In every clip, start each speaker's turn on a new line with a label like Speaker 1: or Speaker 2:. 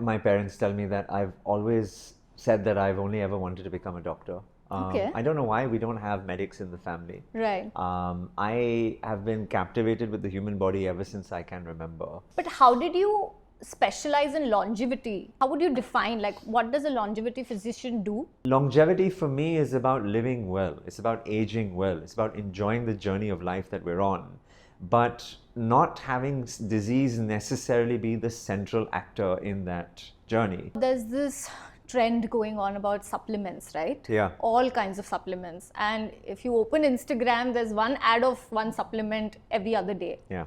Speaker 1: My parents tell me that I've always said that I've only ever wanted to become a doctor.
Speaker 2: Okay.
Speaker 1: I don't know why we don't have medics in the family.
Speaker 2: Right.
Speaker 1: I have been captivated with the human body ever since I can remember.
Speaker 2: But how did you specialize in longevity? How would you define, like, what does a longevity physician do?
Speaker 1: Longevity for me is about living well. It's about aging well. It's about enjoying the journey of life that we're on, but not having disease necessarily be the central actor in that journey.
Speaker 2: There's this trend going on about supplements, right?
Speaker 1: Yeah.
Speaker 2: All kinds of supplements. And if you open Instagram, there's one ad of one supplement every other day.
Speaker 1: Yeah.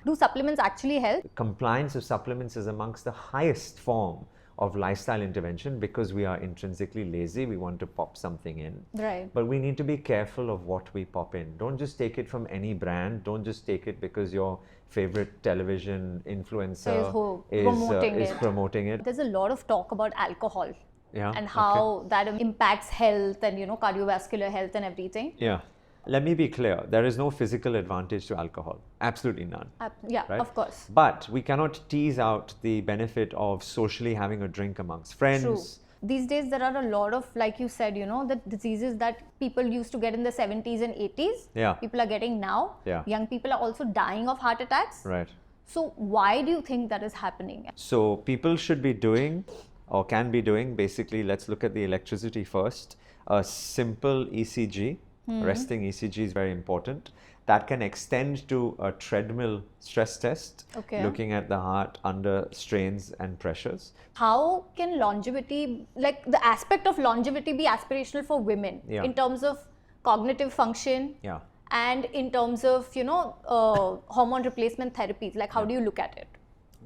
Speaker 2: Do supplements actually help?
Speaker 1: Compliance of supplements is amongst the highest form of lifestyle intervention because we are intrinsically lazy. We want to pop something in.
Speaker 2: Right.
Speaker 1: But we need to be careful of what we pop in. Don't just take it from any brand. Don't just take it because your favorite television influencer is promoting it.
Speaker 2: There's a lot of talk about alcohol.
Speaker 1: Yeah,
Speaker 2: and how that impacts health and, cardiovascular health and everything.
Speaker 1: Yeah. Let me be clear. There is no physical advantage to alcohol. Absolutely none.
Speaker 2: Yeah,
Speaker 1: right?
Speaker 2: Of course.
Speaker 1: But we cannot tease out the benefit of socially having a drink amongst friends.
Speaker 2: True. These days, there are a lot of, like you said, the diseases that people used to get in the 70s and 80s.
Speaker 1: Yeah.
Speaker 2: People are getting now.
Speaker 1: Yeah.
Speaker 2: Young people are also dying of heart attacks.
Speaker 1: Right.
Speaker 2: So why do you think that is happening?
Speaker 1: So people should be doing, or can be doing, basically, let's look at the electricity first. A simple ECG, resting ECG is very important. That can extend to a treadmill stress test, looking at the heart under strains and pressures.
Speaker 2: How can longevity, like the aspect of longevity, be aspirational for women in terms of cognitive function and in terms of, hormone replacement therapies? Like, how do you look at it?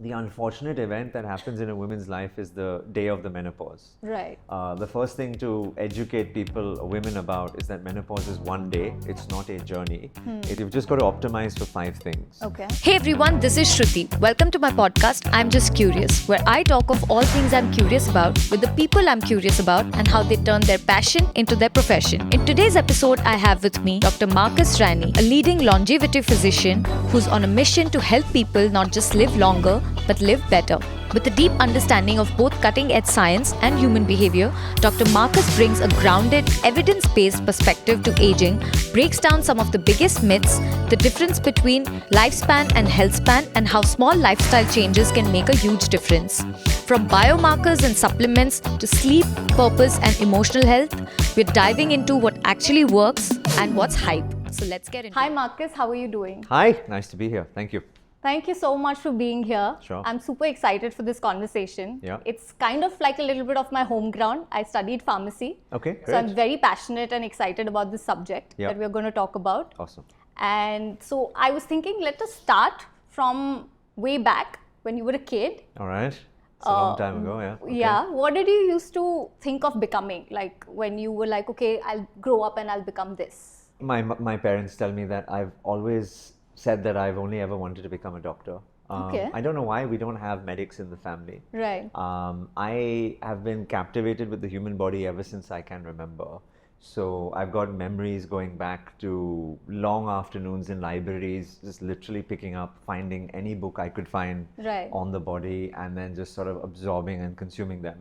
Speaker 1: The unfortunate event that happens in a woman's life is the day of the menopause.
Speaker 2: Right.
Speaker 1: The first thing to educate women about is that menopause is one day. It's not a journey. You've just got to optimize for 5 things.
Speaker 2: Okay.
Speaker 3: Hey everyone, this is Shruti. Welcome to my podcast, I'm Just Curious, where I talk of all things I'm curious about with the people I'm curious about and how they turn their passion into their profession. In today's episode, I have with me Dr. Marcus Ranney, a leading longevity physician who's on a mission to help people not just live longer, but live better. With a deep understanding of both cutting-edge science and human behavior, Dr. Marcus brings a grounded, evidence-based perspective to aging, breaks down some of the biggest myths, the difference between lifespan and healthspan, and how small lifestyle changes can make a huge difference. From biomarkers and supplements to sleep, purpose, and emotional health, we're diving into what actually works and what's hype. So let's get into it.
Speaker 2: Hi Marcus, how are you doing?
Speaker 1: Hi, nice to be here. Thank you.
Speaker 2: Thank you so much for being here.
Speaker 1: Sure.
Speaker 2: I'm super excited for this conversation.
Speaker 1: Yeah.
Speaker 2: It's kind of like a little bit of my home ground. I studied pharmacy.
Speaker 1: Okay, great.
Speaker 2: So I'm very passionate and excited about this subject that we're going to talk about.
Speaker 1: Awesome.
Speaker 2: And so I was thinking, let us start from way back when you were a kid.
Speaker 1: All right. It's a long time ago, yeah. Okay.
Speaker 2: Yeah. What did you used to think of becoming? Like when you were like, okay, I'll grow up and I'll become this.
Speaker 1: My parents tell me that I've always said that I've only ever wanted to become a doctor. I don't know why we don't have medics in the family.
Speaker 2: Right.
Speaker 1: I have been captivated with the human body ever since I can remember. So I've got memories going back to long afternoons in libraries, just literally picking up, finding any book I could find on the body and then just sort of absorbing and consuming them.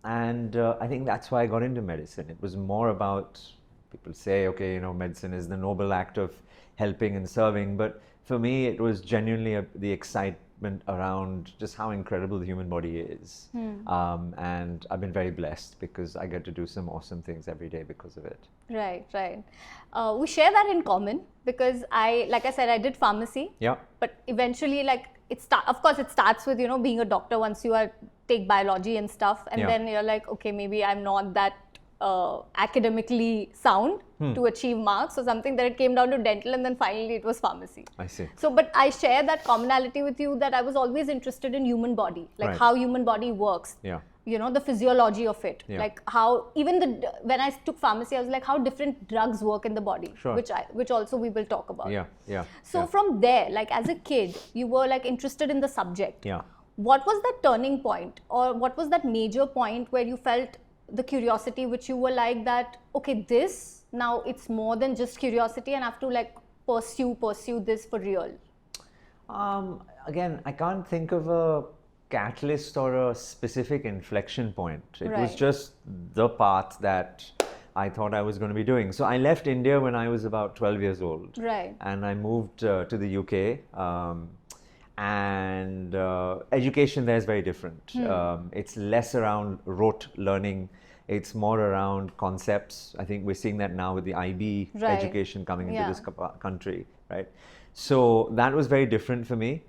Speaker 1: And I think that's why I got into medicine. It was more about, people say, okay, medicine is the noble act of helping and serving, but for me it was genuinely the excitement around just how incredible the human body is. And I've been very blessed because I get to do some awesome things every day because of it.
Speaker 2: Right. We share that in common because like I said, I did pharmacy.
Speaker 1: Yeah.
Speaker 2: But eventually, of course, it starts with, being a doctor once you take biology and stuff. And then you're like, okay, maybe I'm not that academically sound to achieve marks or something, that it came down to dental, and then finally it was pharmacy.
Speaker 1: I see.
Speaker 2: So, but I share that commonality with you that I was always interested in human body, like how human body works.
Speaker 1: Yeah.
Speaker 2: The physiology of it,
Speaker 1: Yeah.
Speaker 2: like how even when I took pharmacy, I was like how different drugs work in the body,
Speaker 1: Sure.
Speaker 2: which also we will talk about.
Speaker 1: Yeah.
Speaker 2: So from there, like as a kid, you were like interested in the subject.
Speaker 1: Yeah.
Speaker 2: What was that turning point, or what was that major point where you felt the curiosity, which you were like that, okay, this now it's more than just curiosity and I have to like pursue this for real?
Speaker 1: Again, I can't think of a catalyst or a specific inflection point. It was
Speaker 2: Right.
Speaker 1: just the path that I thought I was going to be doing. So I left India when I was about 12 years old.
Speaker 2: Right.
Speaker 1: And I moved to the UK. And education there is very different. It's less around rote learning. It's more around concepts. I think we're seeing that now with the IB
Speaker 2: Right.
Speaker 1: education coming into
Speaker 2: Yeah.
Speaker 1: this country, right? So that was very different for me.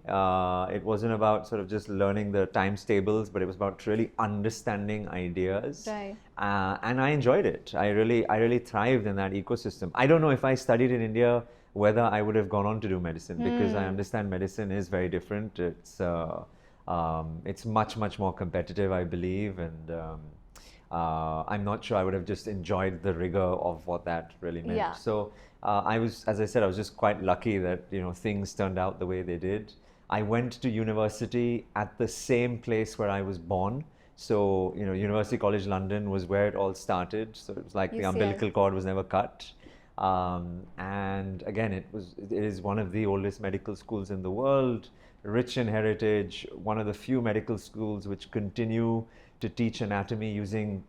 Speaker 1: It wasn't about sort of just learning the times tables, but it was about really understanding ideas.
Speaker 2: Right.
Speaker 1: And I enjoyed it. I really thrived in that ecosystem. I don't know if I studied in India, whether I would have gone on to do medicine, because I understand medicine is very different. It's much more competitive, I believe, and I'm not sure I would have just enjoyed the rigor of what that really meant.
Speaker 2: Yeah.
Speaker 1: So as I said, I was just quite lucky that things turned out the way they did. I went to university at the same place where I was born. So University College London was where it all started. So it was like the
Speaker 2: UCL.
Speaker 1: umbilical cord was never cut. And again, it is one of the oldest medical schools in the world, rich in heritage, one of the few medical schools which continue to teach anatomy using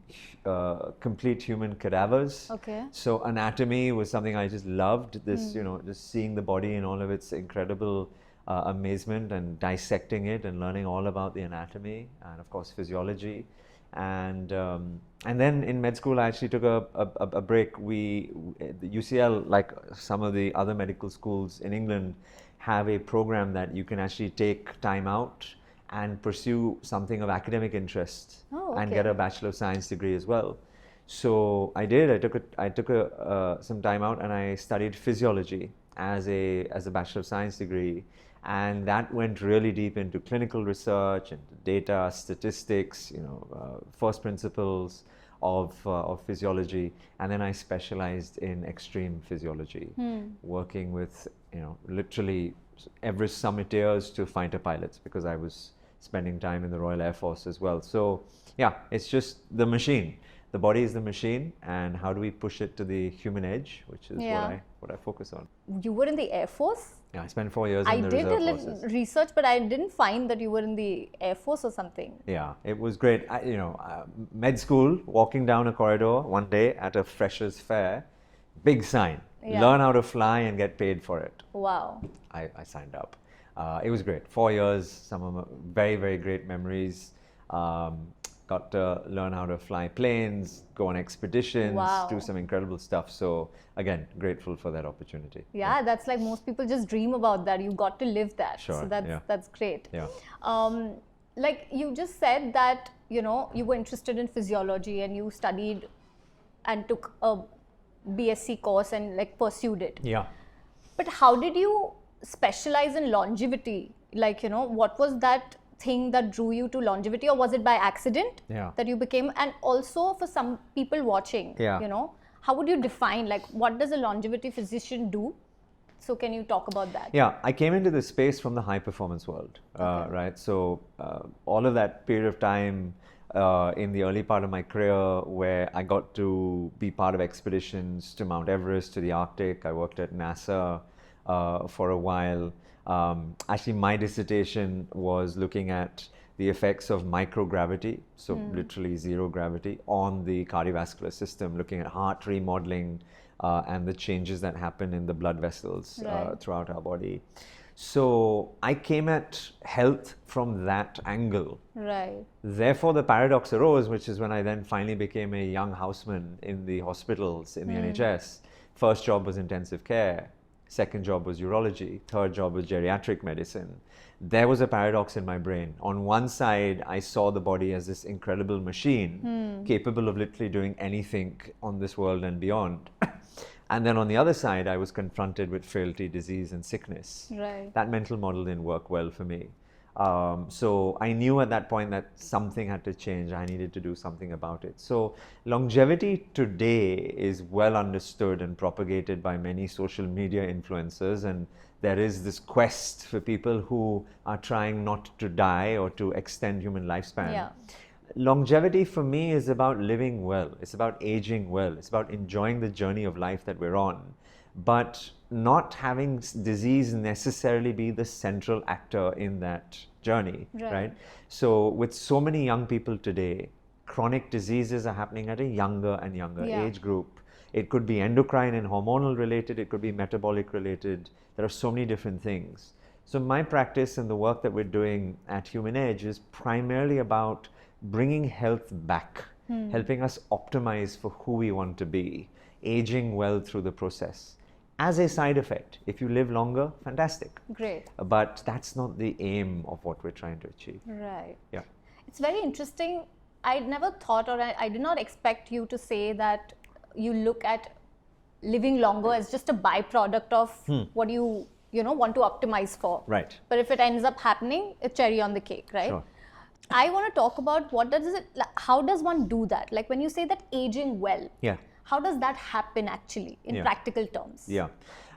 Speaker 1: complete human cadavers.
Speaker 2: Okay.
Speaker 1: So anatomy was something I just loved. This, just seeing the body in all of its incredible amazement and dissecting it and learning all about the anatomy and of course physiology. And then in med school, I actually took a break. The UCL, like some of the other medical schools in England, have a program that you can actually take time out and pursue something of academic interest and get a Bachelor of Science degree as well. So I did. I took some time out and I studied physiology as a Bachelor of Science degree. And that went really deep into clinical research and data, statistics, first principles of physiology. And then I specialized in extreme physiology, working with, literally Everest summiteers to fighter pilots, because I was spending time in the Royal Air Force as well. So yeah, it's just the machine. The body is the machine, and how do we push it to the human edge, which is what I focus on.
Speaker 2: You were in the Air Force?
Speaker 1: Yeah, I spent 4 years in the
Speaker 2: did
Speaker 1: reserve
Speaker 2: a little
Speaker 1: forces.
Speaker 2: research, but I didn't find that you were in the Air Force or something.
Speaker 1: Yeah, it was great. Med school, walking down a corridor one day at a freshers fair, big sign, learn how to fly and get paid for it.
Speaker 2: Wow.
Speaker 1: I signed up. It was great. 4 years, some of my very, very great memories. Got to learn how to fly planes, go on expeditions, do some incredible stuff. So again, grateful for that opportunity.
Speaker 2: Yeah, that's like most people just dream about that. You got to live that.
Speaker 1: Sure,
Speaker 2: So that's great.
Speaker 1: Yeah.
Speaker 2: Like you just said that, you were interested in physiology and you studied and took a BSc course and like pursued it.
Speaker 1: Yeah.
Speaker 2: But how did you specialize in longevity? Like, what was that thing that drew you to longevity, or was it by accident that you became? And also for some people watching, how would you define, like, what does a longevity physician do? So can you talk about that?
Speaker 1: Yeah, I came into this space from the high performance world, right? So all of that period of time in the early part of my career, where I got to be part of expeditions to Mount Everest, to the Arctic. I worked at NASA for a while. Actually, my dissertation was looking at the effects of microgravity, so literally zero gravity, on the cardiovascular system, looking at heart remodeling and the changes that happen in the blood vessels throughout our body. So I came at health from that angle.
Speaker 2: Right.
Speaker 1: Therefore, the paradox arose, which is when I then finally became a young houseman in the hospitals, in the NHS. First job was intensive care. Second job was urology. Third job was geriatric medicine. There was a paradox in my brain. On one side, I saw the body as this incredible machine capable of literally doing anything on this world and beyond. And then on the other side, I was confronted with frailty, disease, and sickness.
Speaker 2: Right.
Speaker 1: That mental model didn't work well for me. So I knew at that point that something had to change. I needed to do something about it. So longevity today is well understood and propagated by many social media influencers, and there is this quest for people who are trying not to die or to extend human lifespan.
Speaker 2: Yeah.
Speaker 1: Longevity for me is about living well. It's about aging well. It's about enjoying the journey of life that we're on, but not having disease necessarily be the central actor in that journey,
Speaker 2: Right.
Speaker 1: right? So with so many young people today, chronic diseases are happening at a younger and younger
Speaker 2: Yeah.
Speaker 1: age group. It could be endocrine and hormonal related, it could be metabolic related. There are so many different things. So my practice and the work that we're doing at Human Edge is primarily about bringing health back, helping us optimize for who we want to be, aging well through the process. As a side effect, if you live longer, fantastic.
Speaker 2: Great.
Speaker 1: But that's not the aim of what we're trying to achieve.
Speaker 2: Right.
Speaker 1: Yeah.
Speaker 2: It's very interesting. I never thought, or I did not expect you to say that you look at living longer as just a byproduct of what you want to optimize for.
Speaker 1: Right.
Speaker 2: But if it ends up happening, it's cherry on the cake, right?
Speaker 1: Sure.
Speaker 2: I want to talk about how does one do that? Like when you say that aging well,
Speaker 1: Yeah.
Speaker 2: how does that happen actually in
Speaker 1: Yeah.
Speaker 2: practical terms?
Speaker 1: Yeah.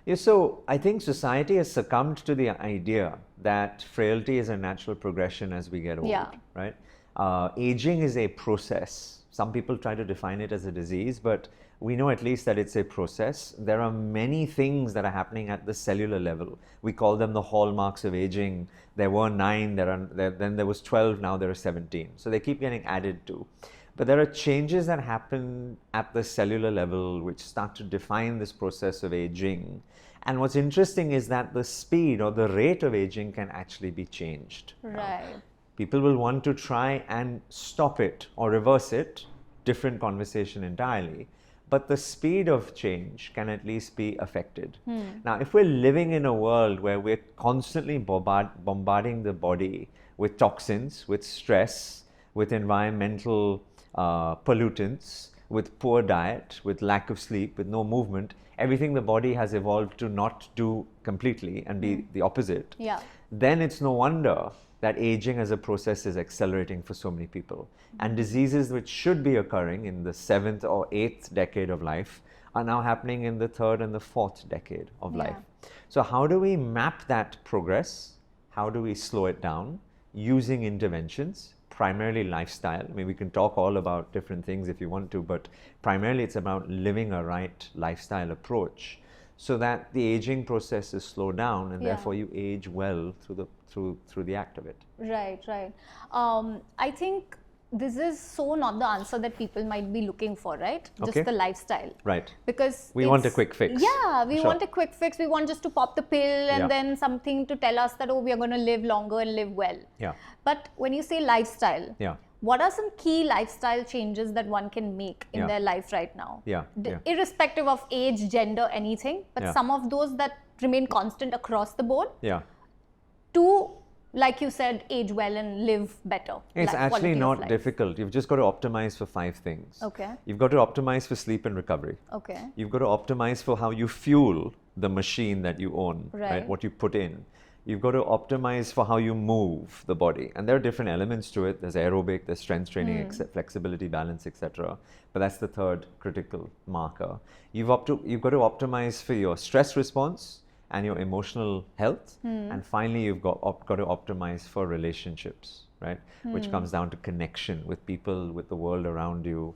Speaker 1: Yeah. So I think society has succumbed to the idea that frailty is a natural progression as we get old,
Speaker 2: Yeah.
Speaker 1: right? Aging is a process. Some people try to define it as a disease, but we know at least that it's a process. There are many things that are happening at the cellular level. We call them the hallmarks of aging. There were 9, then there was 12, now there are 17. So they keep getting added to. But there are changes that happen at the cellular level which start to define this process of aging. And what's interesting is that the speed or the rate of aging can actually be changed.
Speaker 2: Right.
Speaker 1: People will want to try and stop it or reverse it, different conversation entirely. But the speed of change can at least be affected. Now, if we're living in a world where we're constantly bombarding the body with toxins, with stress, with environmental pollutants, with poor diet, with lack of sleep, with no movement, everything the body has evolved to not do completely and be the opposite,
Speaker 2: Yeah.
Speaker 1: then it's no wonder that aging as a process is accelerating for so many people. And diseases which should be occurring in the 7th or 8th decade of life are now happening in the 3rd and the 4th decade of life. So how do we map that progress? How do we slow it down? Using interventions, primarily lifestyle. I mean, we can talk all about different things if you want to, but primarily it's about living a right lifestyle approach so that the aging process is slowed down and therefore you age well through the act of it.
Speaker 2: Right, right. I think this is so not the answer that people might be looking for, right?
Speaker 1: Okay.
Speaker 2: Just the lifestyle.
Speaker 1: Right.
Speaker 2: Because
Speaker 1: We want a quick fix.
Speaker 2: Yeah, we
Speaker 1: Sure.
Speaker 2: want a quick fix. We want just to pop the pill and
Speaker 1: Yeah.
Speaker 2: then something to tell us that, oh, we are going to live longer and live well.
Speaker 1: Yeah.
Speaker 2: But when you say lifestyle,
Speaker 1: Yeah.
Speaker 2: what are some key lifestyle changes that one can make in
Speaker 1: Yeah.
Speaker 2: their life right now?
Speaker 1: Yeah. Yeah.
Speaker 2: Irrespective of age, gender, anything, but
Speaker 1: Yeah.
Speaker 2: some of those that remain constant across the board
Speaker 1: Yeah.
Speaker 2: to, like you said, age well and live better.
Speaker 1: It's
Speaker 2: like
Speaker 1: actually
Speaker 2: quality of
Speaker 1: not
Speaker 2: life.
Speaker 1: difficult. You've just got to optimize for 5 things.
Speaker 2: Okay.
Speaker 1: You've got to optimize for sleep and recovery.
Speaker 2: Okay.
Speaker 1: You've got to optimize for how you fuel the machine that you own,
Speaker 2: Right.
Speaker 1: What you put in. You've got to optimize for how you move the body. And there are different elements to it. There's aerobic, there's strength training, flexibility, balance, etc. But that's the third critical marker. You've got to optimize for your stress response and your emotional health. And finally, you've got to optimize for relationships, right? Which comes down to connection with people, with the world around you,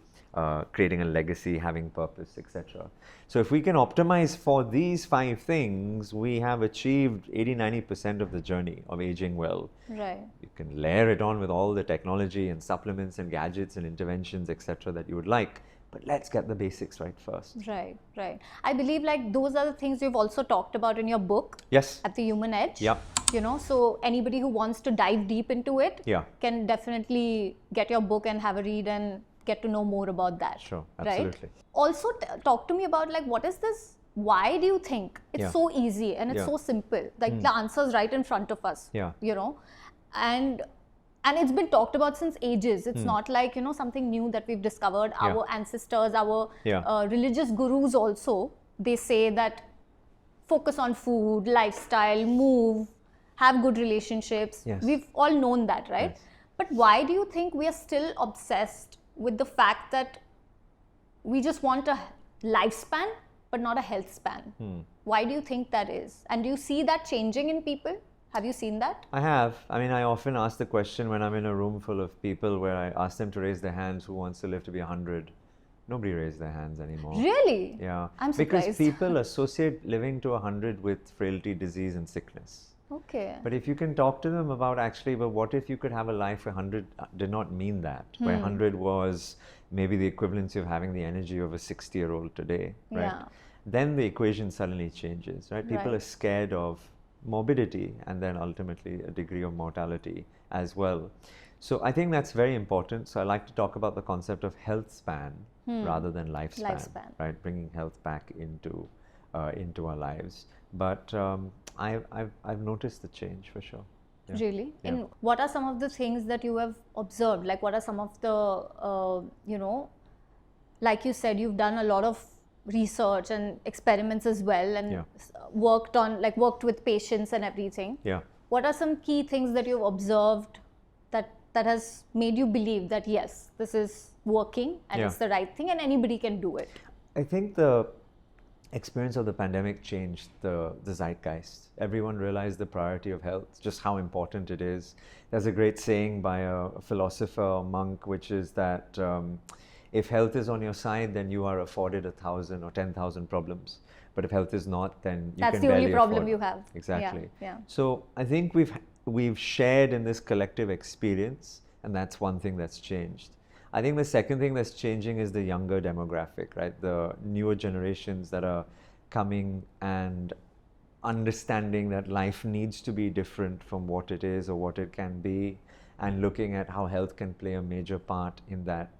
Speaker 1: creating a legacy, having purpose, etc. So if we can optimize for these 5 things, we have achieved 80-90% of the journey of aging well.
Speaker 2: Right.
Speaker 1: You can layer it on with all the technology and supplements and gadgets and interventions, etc. that you would like. But let's get the basics right first.
Speaker 2: Right, right. I believe like those are the things you've also talked about in your book,
Speaker 1: Yes.
Speaker 2: At the Human Edge.
Speaker 1: Yeah.
Speaker 2: You know, so anybody who wants to dive deep into it
Speaker 1: Yeah.
Speaker 2: can definitely get your book and have a read and get to know more about that.
Speaker 1: Sure,
Speaker 2: right?
Speaker 1: absolutely.
Speaker 2: Also, talk to me about like what is this? Why do you think it's
Speaker 1: Yeah.
Speaker 2: so easy and it's
Speaker 1: Yeah.
Speaker 2: so simple? Like the answer's right in front of us.
Speaker 1: Yeah.
Speaker 2: You know, and it's been talked about since ages. It's not like, you know, something new that we've discovered.
Speaker 1: Yeah.
Speaker 2: Our ancestors, our
Speaker 1: Yeah.
Speaker 2: religious gurus also, they say that focus on food, lifestyle, move, have good relationships.
Speaker 1: Yes.
Speaker 2: We've all known that, right?
Speaker 1: Yes.
Speaker 2: But why do you think we are still obsessed with the fact that we just want a lifespan but not a health span? Why do you think that is? And do you see that changing in people? Have you seen that?
Speaker 1: I have. I mean, I often ask the question when I'm in a room full of people where I ask them to raise their hands who wants to live to be 100. Nobody raised their hands anymore.
Speaker 2: Really?
Speaker 1: Yeah.
Speaker 2: I'm
Speaker 1: Because
Speaker 2: surprised.
Speaker 1: people associate living to 100 with frailty, disease, and sickness.
Speaker 2: Okay.
Speaker 1: But if you can talk to them about actually, but what if you could have a life where 100 did not mean that, where 100 was maybe the equivalency of having the energy of a 60-year-old today, right?
Speaker 2: Yeah.
Speaker 1: Then the equation suddenly changes, right? People
Speaker 2: Right.
Speaker 1: are scared of morbidity and then ultimately a degree of mortality as well. So I think that's very important. So I like to talk about the concept of health span rather than lifespan, right? Bringing health back into our lives. But I've noticed the change for sure. Yeah.
Speaker 2: Really?
Speaker 1: Yeah.
Speaker 2: And what are some of the things that you have observed? Like, what are some of the, like you said, you've done a lot of research and experiments as well, and
Speaker 1: Yeah.
Speaker 2: worked with patients and everything.
Speaker 1: Yeah.
Speaker 2: What are some key things that you've observed that has made you believe that yes, this is working and it's the right thing and anybody can do it?
Speaker 1: I think the experience of the pandemic changed the zeitgeist. Everyone realized the priority of health, just how important it is. There's a great saying by a philosopher, monk, which is that if health is on your side, then you are afforded 1,000 or 10,000 problems. But if health is not, then you
Speaker 2: That's
Speaker 1: can
Speaker 2: the
Speaker 1: barely
Speaker 2: only problem
Speaker 1: afford
Speaker 2: you
Speaker 1: it.
Speaker 2: have.
Speaker 1: Exactly.
Speaker 2: Yeah.
Speaker 1: So I think we've shared in this collective experience, and that's one thing that's changed. I think the second thing that's changing is the younger demographic, right? The newer generations that are coming and understanding that life needs to be different from what it is or what it can be, and looking at how health can play a major part in that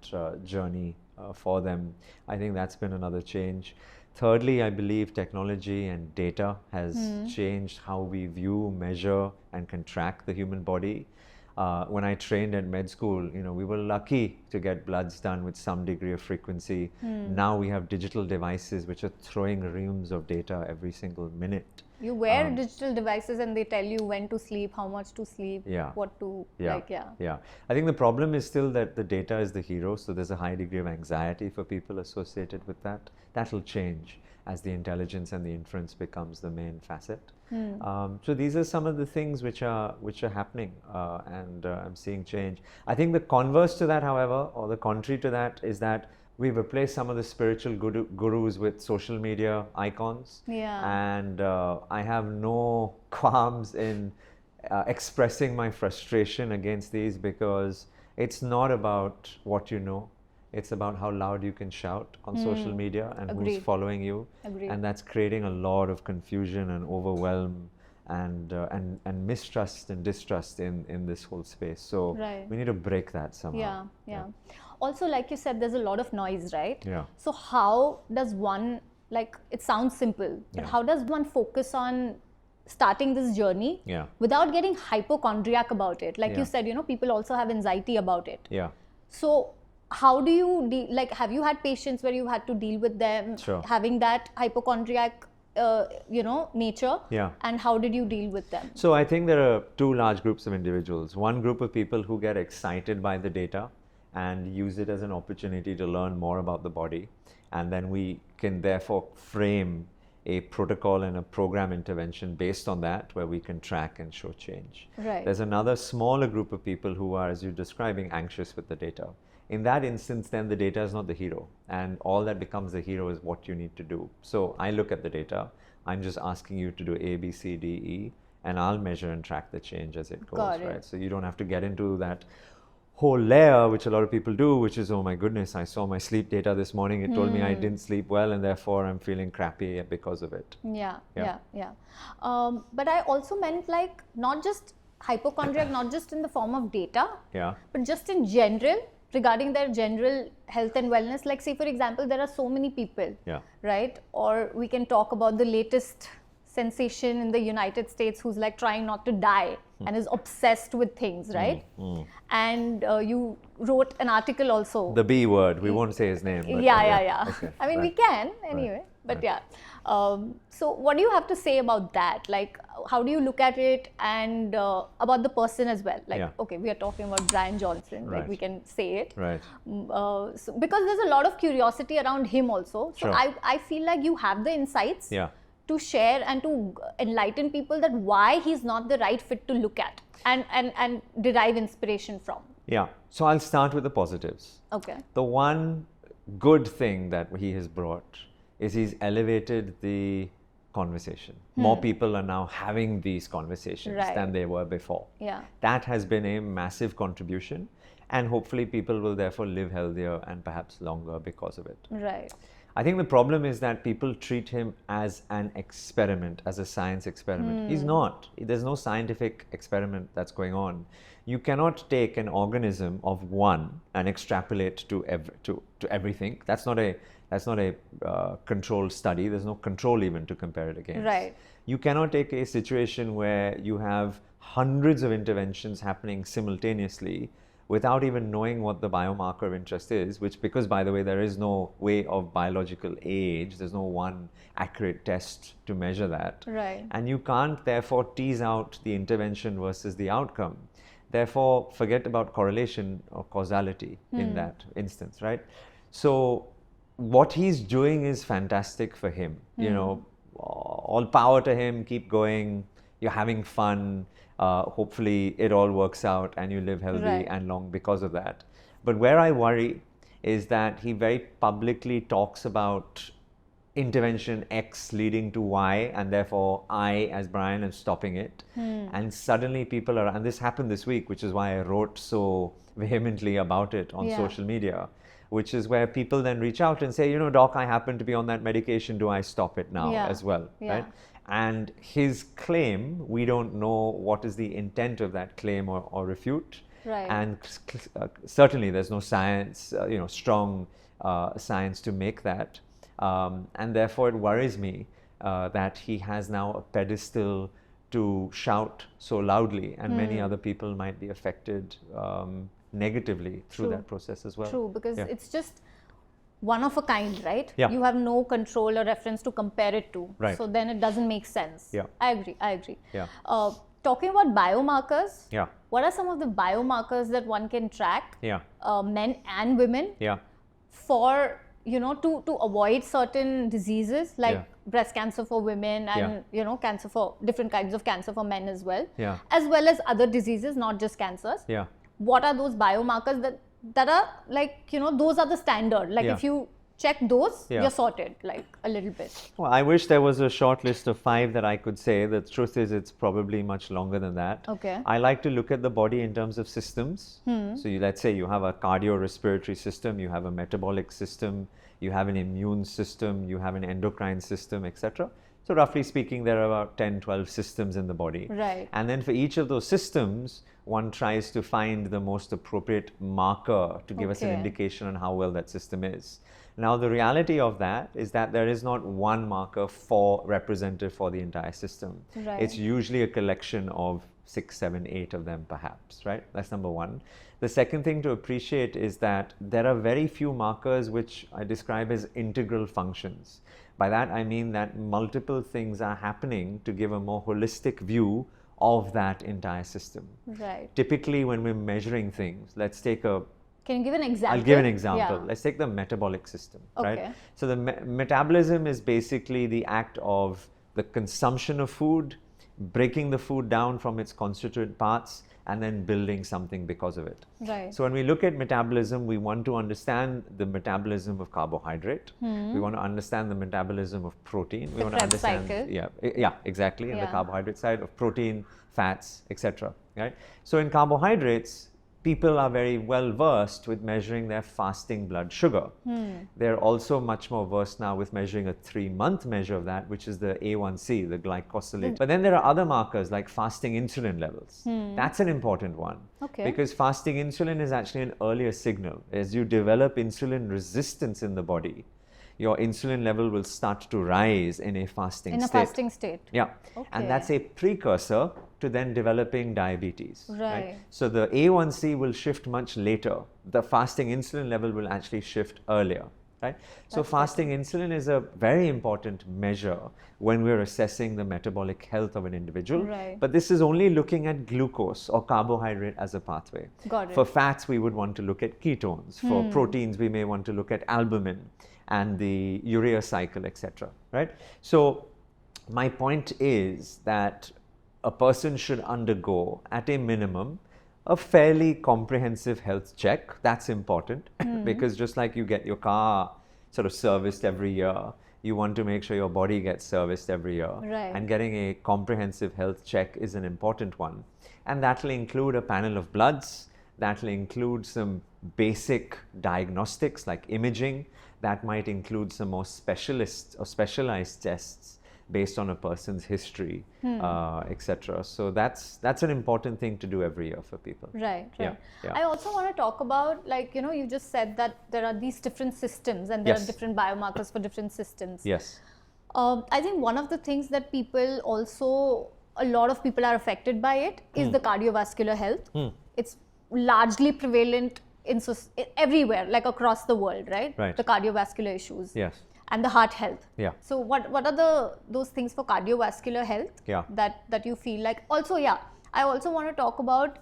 Speaker 1: journey for them. I think that's been another change. Thirdly, I believe technology and data has changed how we view, measure, and can track the human body. When I trained at med school, we were lucky to get bloods done with some degree of frequency. Now we have digital devices which are throwing reams of data every single minute.
Speaker 2: You wear digital devices and they tell you when to sleep, how much to sleep, what to
Speaker 1: Yeah. I think the problem is still that the data is the hero, so there's a high degree of anxiety for people associated with that. That'll change as the intelligence and the inference becomes the main facet. So these are some of the things which are happening, and I'm seeing change. I think the converse to that, however, or the contrary to that, is that we've replaced some of the spiritual gurus with social media icons. And I have no qualms in expressing my frustration against these, because it's not about what you know. It's about how loud you can shout on social media and who's following you. And that's creating a lot of confusion and overwhelm and mistrust and distrust in this whole space. So we need to break that somehow.
Speaker 2: Yeah. Also, like you said, there's a lot of noise, right?
Speaker 1: Yeah.
Speaker 2: So how does one, it sounds simple, but how does one focus on starting this journey without getting hypochondriac about it? Like you said, people also have anxiety about it.
Speaker 1: Yeah.
Speaker 2: So how do you have you had patients where you had to deal with them having that hypochondriac nature? And how did you deal with them?
Speaker 1: So I think there are two large groups of individuals. One group of people who get excited by the data and use it as an opportunity to learn more about the body, and then we can therefore frame a protocol and a program intervention based on that, where we can track and show change. There's another smaller group of people who are, as you're describing, anxious with the data. In that instance, then the data is not the hero, and all that becomes the hero is what you need to do. So I look at the data, I'm just asking you to do A, B, C, D, E, and I'll measure and track the change as it goes, right? So you don't have to get into that whole layer, which a lot of people do, which is, oh my goodness, I saw my sleep data this morning, it told me I didn't sleep well and therefore I'm feeling crappy because of it.
Speaker 2: But I also meant not just hypochondriac, not just in the form of data, but just in general, regarding their general health and wellness. Like, say for example, there are so many people, right? Or we can talk about the latest sensation in the United States who's trying not to die and is obsessed with things, right? And you wrote an article also.
Speaker 1: The B word, we won't say his name. But
Speaker 2: Okay, I mean, we can anyway, but so what do you have to say about that? How do you look at it, and about the person as well? Okay, we are talking about Brian Johnson, we can say it. So, because there's a lot of curiosity around him also. So I feel like you have the insights to share and to enlighten people that why he's not the right fit to look at and derive inspiration from.
Speaker 1: So I'll start with the positives. The one good thing that he has brought is he's elevated the conversation. More people are now having these conversations
Speaker 2: Right.
Speaker 1: than they were before.
Speaker 2: Yeah.
Speaker 1: That has been a massive contribution, and hopefully people will therefore live healthier and perhaps longer because of it.
Speaker 2: Right.
Speaker 1: I think the problem is that people treat him as an experiment, as a science experiment. He's not. There's no scientific experiment that's going on. You cannot take an organism of one and extrapolate to everything. That's not a controlled study. There's no control even to compare it against.
Speaker 2: Right.
Speaker 1: You cannot take a situation where you have hundreds of interventions happening simultaneously without even knowing what the biomarker of interest is, which, because by the way, there is no way of biological age, there's no one accurate test to measure that.
Speaker 2: Right.
Speaker 1: And you can't therefore tease out the intervention versus the outcome. Therefore, forget about correlation or causality in that instance, right? So what he's doing is fantastic for him. You know, all power to him, keep going, you're having fun. Hopefully it all works out and you live healthy
Speaker 2: Right.
Speaker 1: and long because of that. But where I worry is that he very publicly talks about intervention X leading to Y, and therefore I, as Brian, am stopping it. And suddenly people are, and this happened this week, which is why I wrote so vehemently about it on
Speaker 2: Yeah.
Speaker 1: social media, which is where people then reach out and say, you know, doc, I happen to be on that medication. Do I stop it now
Speaker 2: Yeah.
Speaker 1: as well?
Speaker 2: Yeah.
Speaker 1: Right? And his claim, we don't know what is the intent of that claim or refute.
Speaker 2: Right.
Speaker 1: And certainly there's no science, strong science to make that. And therefore it worries me that he has now a pedestal to shout so loudly, and many other people might be affected negatively through
Speaker 2: True.
Speaker 1: that process as well.
Speaker 2: True, because
Speaker 1: Yeah.
Speaker 2: it's just one of a kind, right?
Speaker 1: Yeah.
Speaker 2: You have no control or reference to compare it to.
Speaker 1: Right.
Speaker 2: So then it doesn't make sense.
Speaker 1: Yeah.
Speaker 2: I agree.
Speaker 1: Yeah.
Speaker 2: Talking about biomarkers,
Speaker 1: Yeah.
Speaker 2: what are some of the biomarkers that one can track,
Speaker 1: Yeah.
Speaker 2: men and women,
Speaker 1: Yeah.
Speaker 2: for, to avoid certain diseases like
Speaker 1: Yeah.
Speaker 2: breast cancer for women and, cancer for different kinds of cancer for men as well,
Speaker 1: Yeah.
Speaker 2: as well as other diseases, not just cancers.
Speaker 1: Yeah.
Speaker 2: What are those biomarkers that are like, those are the standard, like
Speaker 1: Yeah.
Speaker 2: if you check those,
Speaker 1: Yeah.
Speaker 2: you're sorted, like a little bit.
Speaker 1: Well, I wish there was a short list of 5 that I could say. The truth is, it's probably much longer than that.
Speaker 2: Okay.
Speaker 1: I like to look at the body in terms of systems. So let's say you have a cardiorespiratory system, you have a metabolic system, you have an immune system, you have an endocrine system, etc. So roughly speaking, there are about 10, 12 systems in the body.
Speaker 2: Right.
Speaker 1: And then for each of those systems, one tries to find the most appropriate marker to give us an
Speaker 2: Okay.
Speaker 1: indication on how well that system is. Now, the reality of that is that there is not one marker representative for the entire system.
Speaker 2: Right.
Speaker 1: It's usually a collection of 6, 7, 8 of them perhaps, right? That's number one. The second thing to appreciate is that there are very few markers which I describe as integral functions. By that I mean that multiple things are happening to give a more holistic view of that entire system.
Speaker 2: Right.
Speaker 1: Typically when we're measuring things, let's take a
Speaker 2: Can you give an example?
Speaker 1: I'll give an example.
Speaker 2: Yeah.
Speaker 1: Let's take the metabolic system,
Speaker 2: Okay.
Speaker 1: right? So the metabolism is basically the act of the consumption of food, breaking the food down from its constituent parts, and then building something because of it.
Speaker 2: Right.
Speaker 1: So when we look at metabolism, we want to understand the metabolism of carbohydrate. We want to understand the metabolism of protein. We want to
Speaker 2: Krebs
Speaker 1: understand,
Speaker 2: cycle.
Speaker 1: yeah, exactly, in the
Speaker 2: Yeah.
Speaker 1: carbohydrate side of protein, fats, etc. Right? So in carbohydrates, people are very well versed with measuring their fasting blood sugar. They're also much more versed now with measuring a 3-month measure of that, which is the A1C, the glycosylate. But then there are other markers like fasting insulin levels. That's an important one.
Speaker 2: Okay.
Speaker 1: Because fasting insulin is actually an earlier signal. As you develop insulin resistance in the body, your insulin level will start to rise in a fasting
Speaker 2: In a
Speaker 1: state.
Speaker 2: fasting state.
Speaker 1: Yeah.
Speaker 2: Okay.
Speaker 1: And that's a precursor to then developing diabetes.
Speaker 2: Right.
Speaker 1: So the A1C will shift much later. The fasting insulin level will actually shift earlier. Right? So fasting insulin is a very important measure when we're assessing the metabolic health of an individual.
Speaker 2: Right.
Speaker 1: But this is only looking at glucose or carbohydrate as a pathway.
Speaker 2: Got it.
Speaker 1: For fats, we would want to look at ketones. For proteins, we may want to look at albumin and the urea cycle, etc. Right? So my point is that a person should undergo, at a minimum, a fairly comprehensive health check. That's important because just like you get your car sort of serviced every year, you want to make sure your body gets serviced every year.
Speaker 2: Right.
Speaker 1: And getting a comprehensive health check is an important one. And that will include a panel of bloods, that will include some basic diagnostics like imaging, that might include some more specialist or specialized tests based on a person's history, etc. So that's an important thing to do every year for people.
Speaker 2: Right.
Speaker 1: Yeah, yeah.
Speaker 2: I also want to talk about, like, you just said that there are these different systems and there
Speaker 1: Yes.
Speaker 2: are different biomarkers for different systems.
Speaker 1: Yes.
Speaker 2: I think one of the things that people also, a lot of people are affected by it is the cardiovascular health. It's largely prevalent everywhere, like across the world, right?
Speaker 1: Right.
Speaker 2: The cardiovascular issues.
Speaker 1: Yes.
Speaker 2: And the heart health.
Speaker 1: Yeah.
Speaker 2: So what are those things for cardiovascular health that you feel like? Also, I also want to talk about,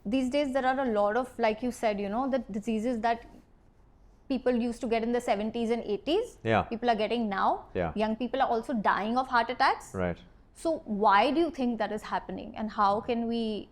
Speaker 2: these days there are a lot of, like you said, the diseases that people used to get in the 70s and 80s.
Speaker 1: Yeah.
Speaker 2: People are getting now.
Speaker 1: Yeah.
Speaker 2: Young people are also dying of heart attacks.
Speaker 1: Right.
Speaker 2: So why do you think that is happening, and how can we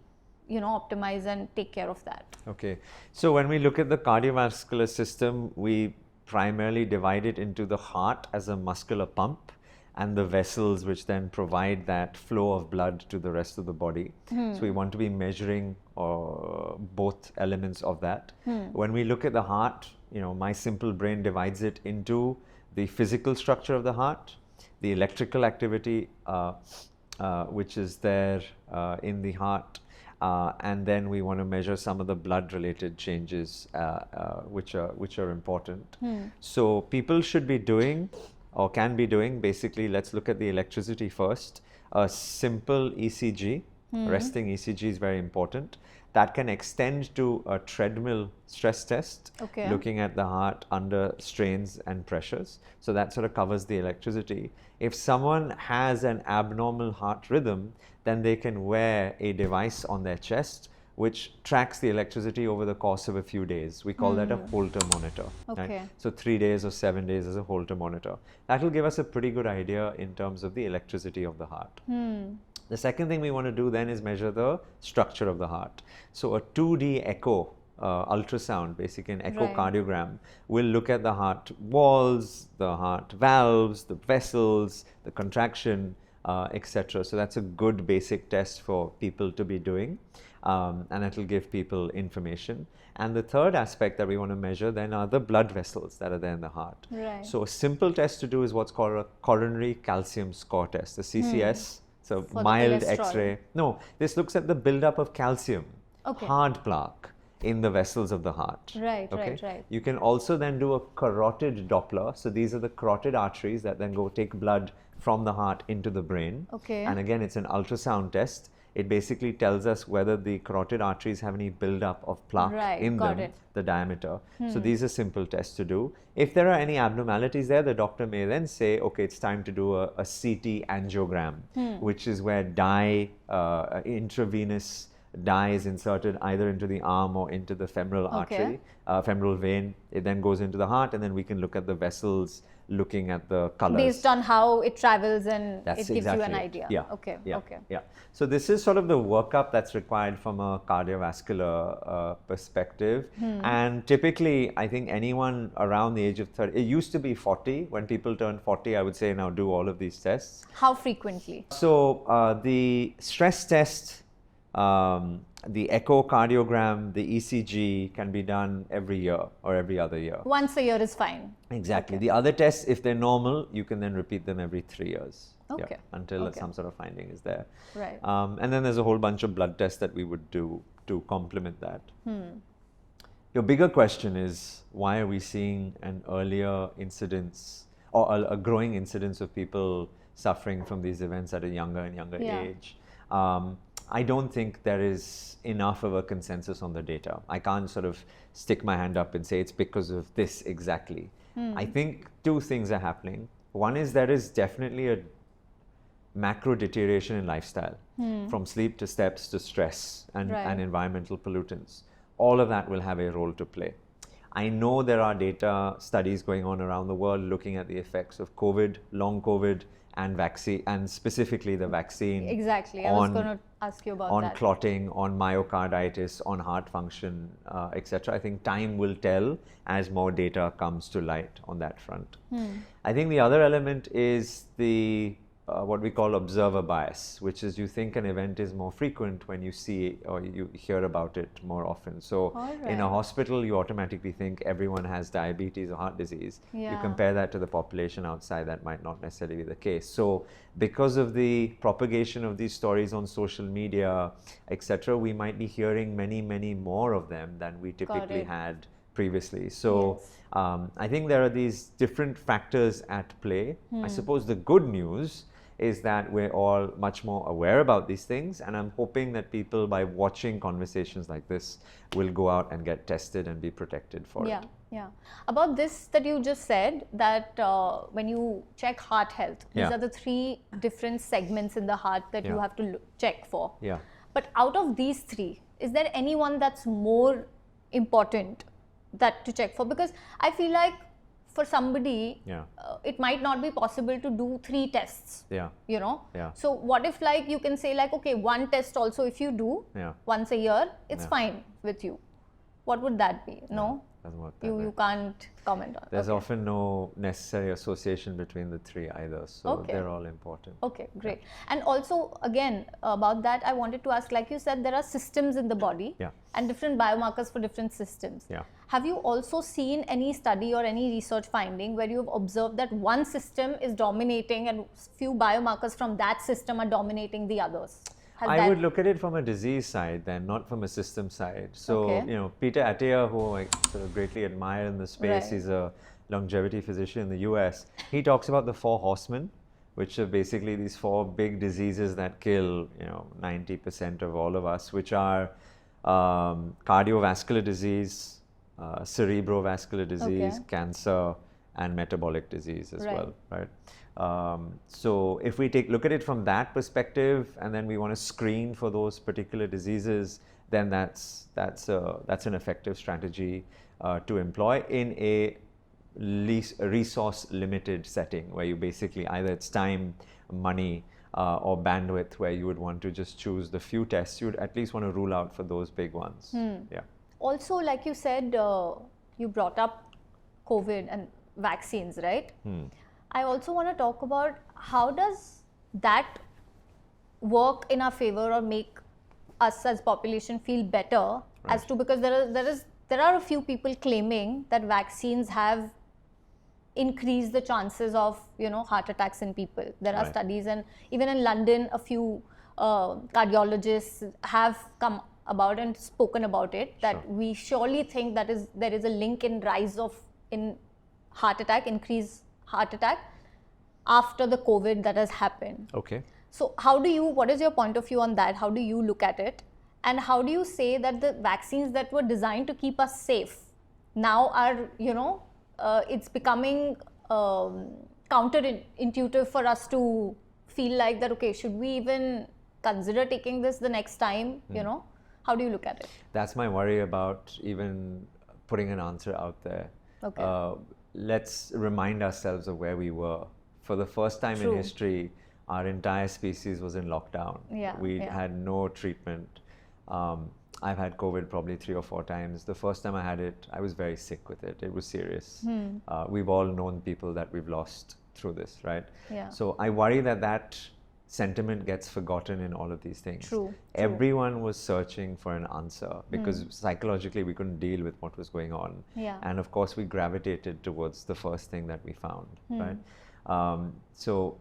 Speaker 2: optimize and take care of that?
Speaker 1: Okay. So when we look at the cardiovascular system, we primarily divide it into the heart as a muscular pump and the vessels which then provide that flow of blood to the rest of the body. So we want to be measuring both elements of that. When we look at the heart, my simple brain divides it into the physical structure of the heart, the electrical activity which is there in the heart, and then we want to measure some of the blood-related changes which are important. So people should be doing, or can be doing, basically, let's look at the electricity first. A simple ECG, resting ECG is very important. That can extend to a treadmill stress test, looking at the heart under strains and pressures. So that sort of covers the electricity. If someone has an abnormal heart rhythm, then they can wear a device on their chest which tracks the electricity over the course of a few days. We call that a Holter monitor.
Speaker 2: Okay.
Speaker 1: Right? So 3 days or 7 days as a Holter monitor. That will give us a pretty good idea in terms of the electricity of the heart. The second thing we want to do then is measure the structure of the heart. So a 2D echo, ultrasound, basically an echocardiogram, will look at the heart walls, the heart valves, the vessels, the contraction, etc. So that's a good basic test for people to be doing, and it will give people information. And the third aspect that we want to measure then are the blood vessels that are there in the heart.
Speaker 2: Right.
Speaker 1: So a simple test to do is what's called a coronary calcium score test, the CCS. So
Speaker 2: For the
Speaker 1: mild
Speaker 2: cholesterol.
Speaker 1: X-ray. No, this looks at the buildup of calcium, hard plaque in the vessels of the heart.
Speaker 2: Right, right.
Speaker 1: You can also then do a carotid Doppler. So these are the carotid arteries that then go take blood from the heart into the brain.
Speaker 2: Okay.
Speaker 1: And again, it's an ultrasound test. It basically tells us whether the carotid arteries have any buildup of plaque in them, the diameter. So these are simple tests to do. If there are any abnormalities there, the doctor may then say, okay, it's time to do a CT angiogram, which is where intravenous dye is inserted either into the arm or into the femoral artery, femoral vein. It then goes into the heart, and then we can look at the vessels, looking at the colors.
Speaker 2: Based on how it travels, and
Speaker 1: That's
Speaker 2: it gives
Speaker 1: exactly
Speaker 2: you an
Speaker 1: it.
Speaker 2: idea.
Speaker 1: Yeah.
Speaker 2: Okay.
Speaker 1: Yeah.
Speaker 2: Okay.
Speaker 1: Yeah. So this is sort of the workup that's required from a cardiovascular perspective. And typically, I think anyone around the age of 30, it used to be 40. When people turn 40, I would say now do all of these tests.
Speaker 2: How frequently?
Speaker 1: So the stress test, the echocardiogram, the ECG can be done every year or every other year.
Speaker 2: Once a year is fine.
Speaker 1: Exactly. The other tests, if they're normal, you can then repeat them every 3 years.
Speaker 2: Okay.
Speaker 1: Until some sort of finding is there.
Speaker 2: Right.
Speaker 1: And then there's a whole bunch of blood tests that we would do to complement that. Your bigger question is, why are we seeing an earlier incidence or a growing incidence of people suffering from these events at a younger and younger age? I don't think there is enough of a consensus on the data. I can't sort of stick my hand up and say it's because of this exactly. I think two things are happening. One is there is definitely a macro deterioration in lifestyle, from sleep to steps to stress and environmental pollutants. All of that will have a role to play. I know there are data studies going on around the world looking at the effects of COVID, long COVID, and vaccine, and specifically the vaccine.
Speaker 2: Exactly. I was going to ask you about
Speaker 1: on
Speaker 2: that.
Speaker 1: clotting, on myocarditis, on heart function, etc. I think time will tell as more data comes to light on that front. I think the other element is the what we call observer bias, which is you think an event is more frequent when you see or you hear about it more often. So in a hospital, you automatically think everyone has diabetes or heart disease. You compare that to the population outside, that might not necessarily be the case. So because of the propagation of these stories on social media, etc., we might be hearing many, many more of them than we typically had previously. So I think there are these different factors at play. I suppose the good news is that we're all much more aware about these things, and I'm hoping that people, by watching conversations like this, will go out and get tested and be protected for it.
Speaker 2: Yeah. About this that you just said, that when you check heart health, these are the 3 different segments in the heart that you have to check for. But out of these 3, is there any one that's more important that to check for? Because I feel like for somebody, it might not be possible to do 3 tests, you know. So what if, like, you can say, like, okay, 1 test also if you do once a year, it's fine with you. What would that be? No?
Speaker 1: Doesn't work that
Speaker 2: you can't comment on.
Speaker 1: There's often no necessary association between the 3 either, so they're all important.
Speaker 2: Okay, great. And also, again, about that, I wanted to ask, like you said, there are systems in the body and different biomarkers for different systems. Have you also seen any study or any research finding where you've observed that one system is dominating and few biomarkers from that system are dominating the others?
Speaker 1: I would look at it from a disease side then, not from a system side. So, you know, Peter Attia, who I sort of greatly admire in the space, he's a longevity physician in the US. He talks about the 4 horsemen, which are basically these 4 big diseases that kill, you know, 90% of all of us, which are cardiovascular disease, cerebrovascular disease, cancer, and metabolic disease as well, right? So if we look at it from that perspective, and then we want to screen for those particular diseases, then that's an effective strategy to employ in a resource limited setting, where you basically either it's time, money, or bandwidth, where you would want to just choose the few tests. You would at least want to rule out for those big ones.
Speaker 2: Also, like you said, you brought up COVID and vaccines, right? I also want to talk about how does that work in our favor or make us as population feel better as to, because there are a few people claiming that vaccines have increased the chances of, you know, heart attacks in people. There are studies, and even in London a few cardiologists have come about and spoken about it, that we surely think that there is a link in rise of heart attack, increased heart attack after the COVID that has happened. So what is your point of view on that? How do you look at it? And how do you say that the vaccines that were designed to keep us safe now are, you know, it's becoming counterintuitive for us to feel like that, okay, should we even consider taking this the next time, you know? How do you look at it?
Speaker 1: That's my worry about even putting an answer out there. Let's remind ourselves of where we were. For the first time in history, our entire species was in lockdown. We had no treatment. I've had COVID probably 3 or 4 times. The first time I had it, I was very sick with it. It was serious. We've all known people that we've lost through this, right? So I worry that sentiment gets forgotten in all of these things. Everyone was searching for an answer because psychologically we couldn't deal with what was going on. And of course we gravitated towards the first thing that we found, right? So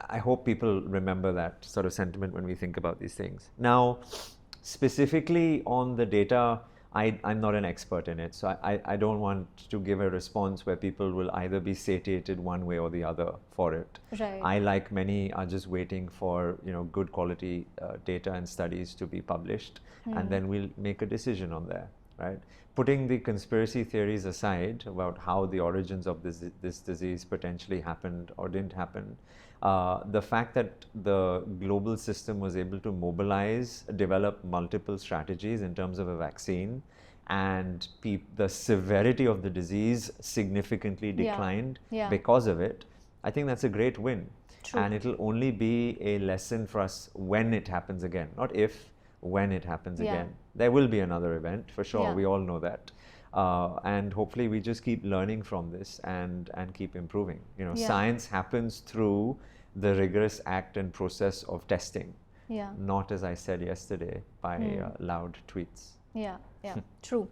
Speaker 1: I hope people remember that sort of sentiment when we think about these things. Now, specifically on the data, I'm not an expert in it, so I don't want to give a response where people will either be satiated one way or the other for it. I, like many, are just waiting for, you know, good quality data and studies to be published, and then we'll make a decision on there, right? Putting the conspiracy theories aside about how the origins of this disease potentially happened or didn't happen, the fact that the global system was able to mobilize, develop multiple strategies in terms of a vaccine, and the severity of the disease significantly declined because of it, I think that's a great win.
Speaker 2: True.
Speaker 1: And it'll only be a lesson for us when it happens again, not if, when it happens again. There will be another event for sure. We all know that. And hopefully we just keep learning from this and keep improving. You know, science happens through the rigorous act and process of testing. Not, as I said yesterday, by loud tweets.
Speaker 2: True.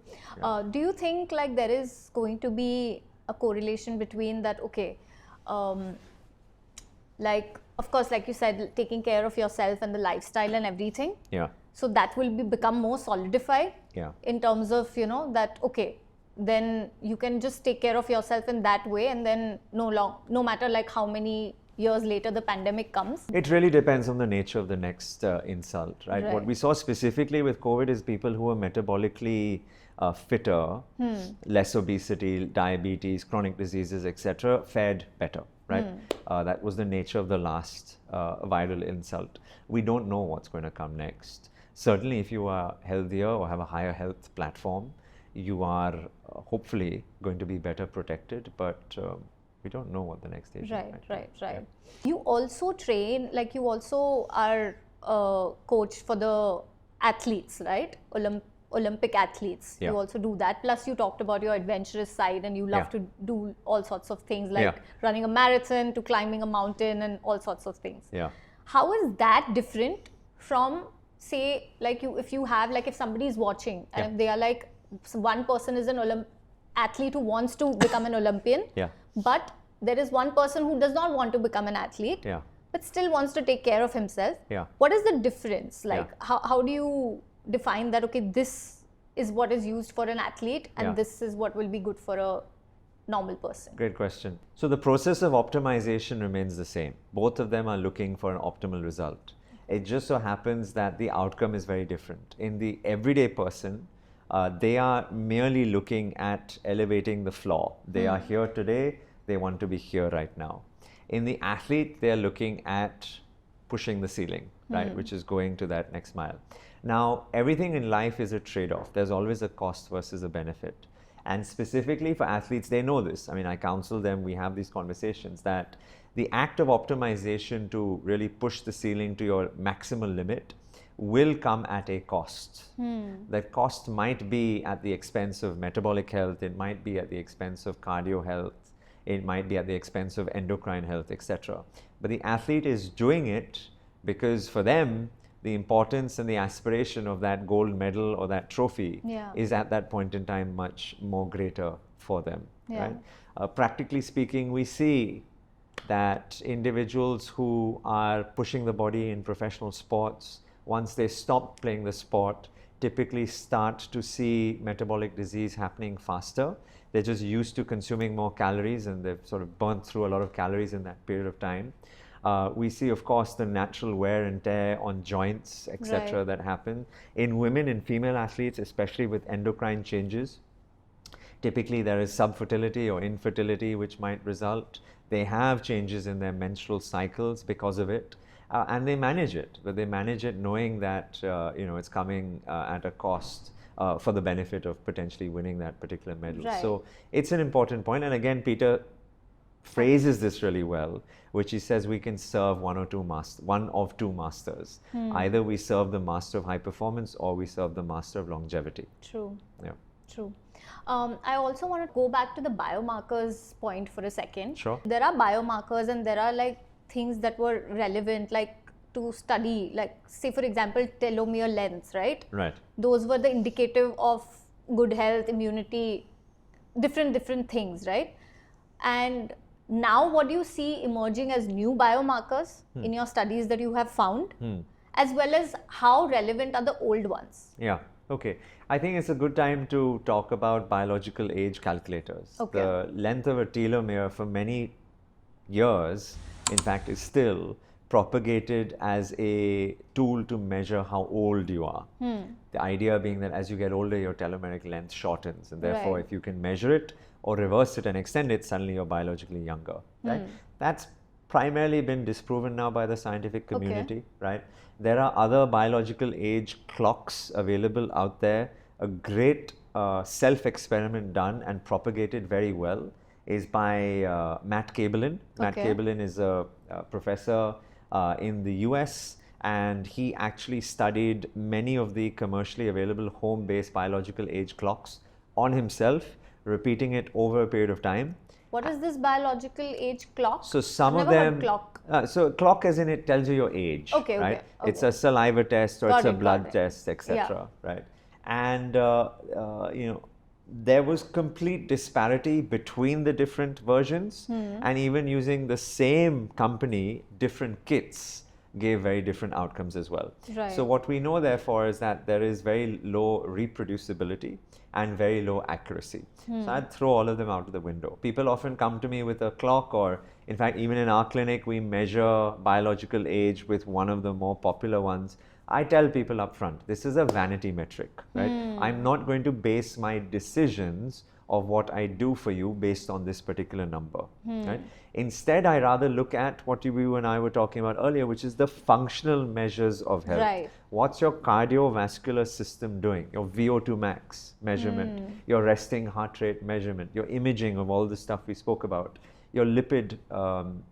Speaker 2: Do you think like there is going to be a correlation between that, okay, like of course, like you said, taking care of yourself and the lifestyle and everything. So that will become more solidified in terms of, you know, that, okay, then you can just take care of yourself in that way, and then no matter like how many years later the pandemic comes.
Speaker 1: It really depends on the nature of the next insult, right? What we saw specifically with COVID is people who are metabolically fitter, less obesity, diabetes, chronic diseases, etc., fared better, right? That was the nature of the last viral insult. We don't know what's going to come next. Certainly, if you are healthier or have a higher health platform, you are hopefully going to be better protected, but we don't know what the next stage is.
Speaker 2: Right. You also train, like you also are a coach for the athletes, right? Olympic athletes. You also do that. Plus you talked about your adventurous side, and you love to do all sorts of things like running a marathon to climbing a mountain and all sorts of things. How is that different from, say, like if somebody is watching and if they are like, one person is an athlete who wants to become an Olympian, but there is one person who does not want to become an athlete, but still wants to take care of himself. What is the difference? Like, how do you define that, okay, this is what is used for an athlete and this is what will be good for a normal person?
Speaker 1: Great question. So the process of optimization remains the same. Both of them are looking for an optimal result. It just so happens that the outcome is very different. In the everyday person, they are merely looking at elevating the floor. They are here today, they want to be here right now. In the athlete, they are looking at pushing the ceiling, right, which is going to that next mile. Now, everything in life is a trade-off. There's always a cost versus a benefit. And specifically for athletes, they know this. I mean, I counsel them, we have these conversations, that the act of optimization to really push the ceiling to your maximal limit will come at a cost. That cost might be at the expense of metabolic health, it might be at the expense of cardio health, it might be at the expense of endocrine health, etc. But the athlete is doing it because for them, the importance and the aspiration of that gold medal or that trophy is at that point in time much more greater for them. Right? Practically speaking, we see that individuals who are pushing the body in professional sports, once they stop playing the sport, typically start to see metabolic disease happening faster. They're just used to consuming more calories and they've sort of burnt through a lot of calories in that period of time. We see, of course, the natural wear and tear on joints, etc., that happen. In women, in female athletes, especially with endocrine changes, typically there is subfertility or infertility which might result. They have changes in their menstrual cycles because of it. And they manage it, but they manage it knowing that it's coming at a cost for the benefit of potentially winning that particular medal. So it's an important point. And again, Peter phrases this really well, which he says we can serve one of two masters. Either we serve the master of high performance or we serve the master of longevity.
Speaker 2: True. I also want to go back to the biomarkers point for a second. There are biomarkers and there are like things that were relevant, like to study, like say for example telomere lengths, right? Those were the indicative of good health, immunity, different things, right? And now what do you see emerging as new biomarkers in your studies that you have found, as well as how relevant are the old ones?
Speaker 1: Okay. I think it's a good time to talk about biological age calculators. The length of a telomere for many years, in fact, is still propagated as a tool to measure how old you are. The idea being that as you get older, your telomeric length shortens, and therefore if you can measure it or reverse it and extend it, suddenly you're biologically younger. Right? That's primarily been disproven now by the scientific community. Right? There are other biological age clocks available out there. A great self-experiment done and propagated very well is by Matt Kaelin. Matt Kaelin is a professor in the US, and he actually studied many of the commercially available home-based biological age clocks on himself, repeating it over a period of time.
Speaker 2: What is this biological age clock?
Speaker 1: So some
Speaker 2: I've
Speaker 1: of
Speaker 2: never
Speaker 1: them,
Speaker 2: heard clock.
Speaker 1: So clock as in it tells you your age,
Speaker 2: Okay,
Speaker 1: right?
Speaker 2: okay.
Speaker 1: It's a saliva test or
Speaker 2: Got
Speaker 1: it's a
Speaker 2: it,
Speaker 1: blood
Speaker 2: got it.
Speaker 1: test, etc. Right? And you know, there was complete disparity between the different versions, and even using the same company, different kits gave very different outcomes as well.
Speaker 2: Right.
Speaker 1: So what we know therefore is that there is very low reproducibility and very low accuracy. So I'd throw all of them out of the window. People often come to me with a clock, or in fact even in our clinic we measure biological age with one of the more popular ones. I tell people up front, this is a vanity metric, right? I'm not going to base my decisions of what I do for you based on this particular number, right? Instead, I rather look at what you and I were talking about earlier, which is the functional measures of health.
Speaker 2: Right.
Speaker 1: What's your cardiovascular system doing? Your VO2 max measurement, your resting heart rate measurement, your imaging of all the stuff we spoke about, your lipid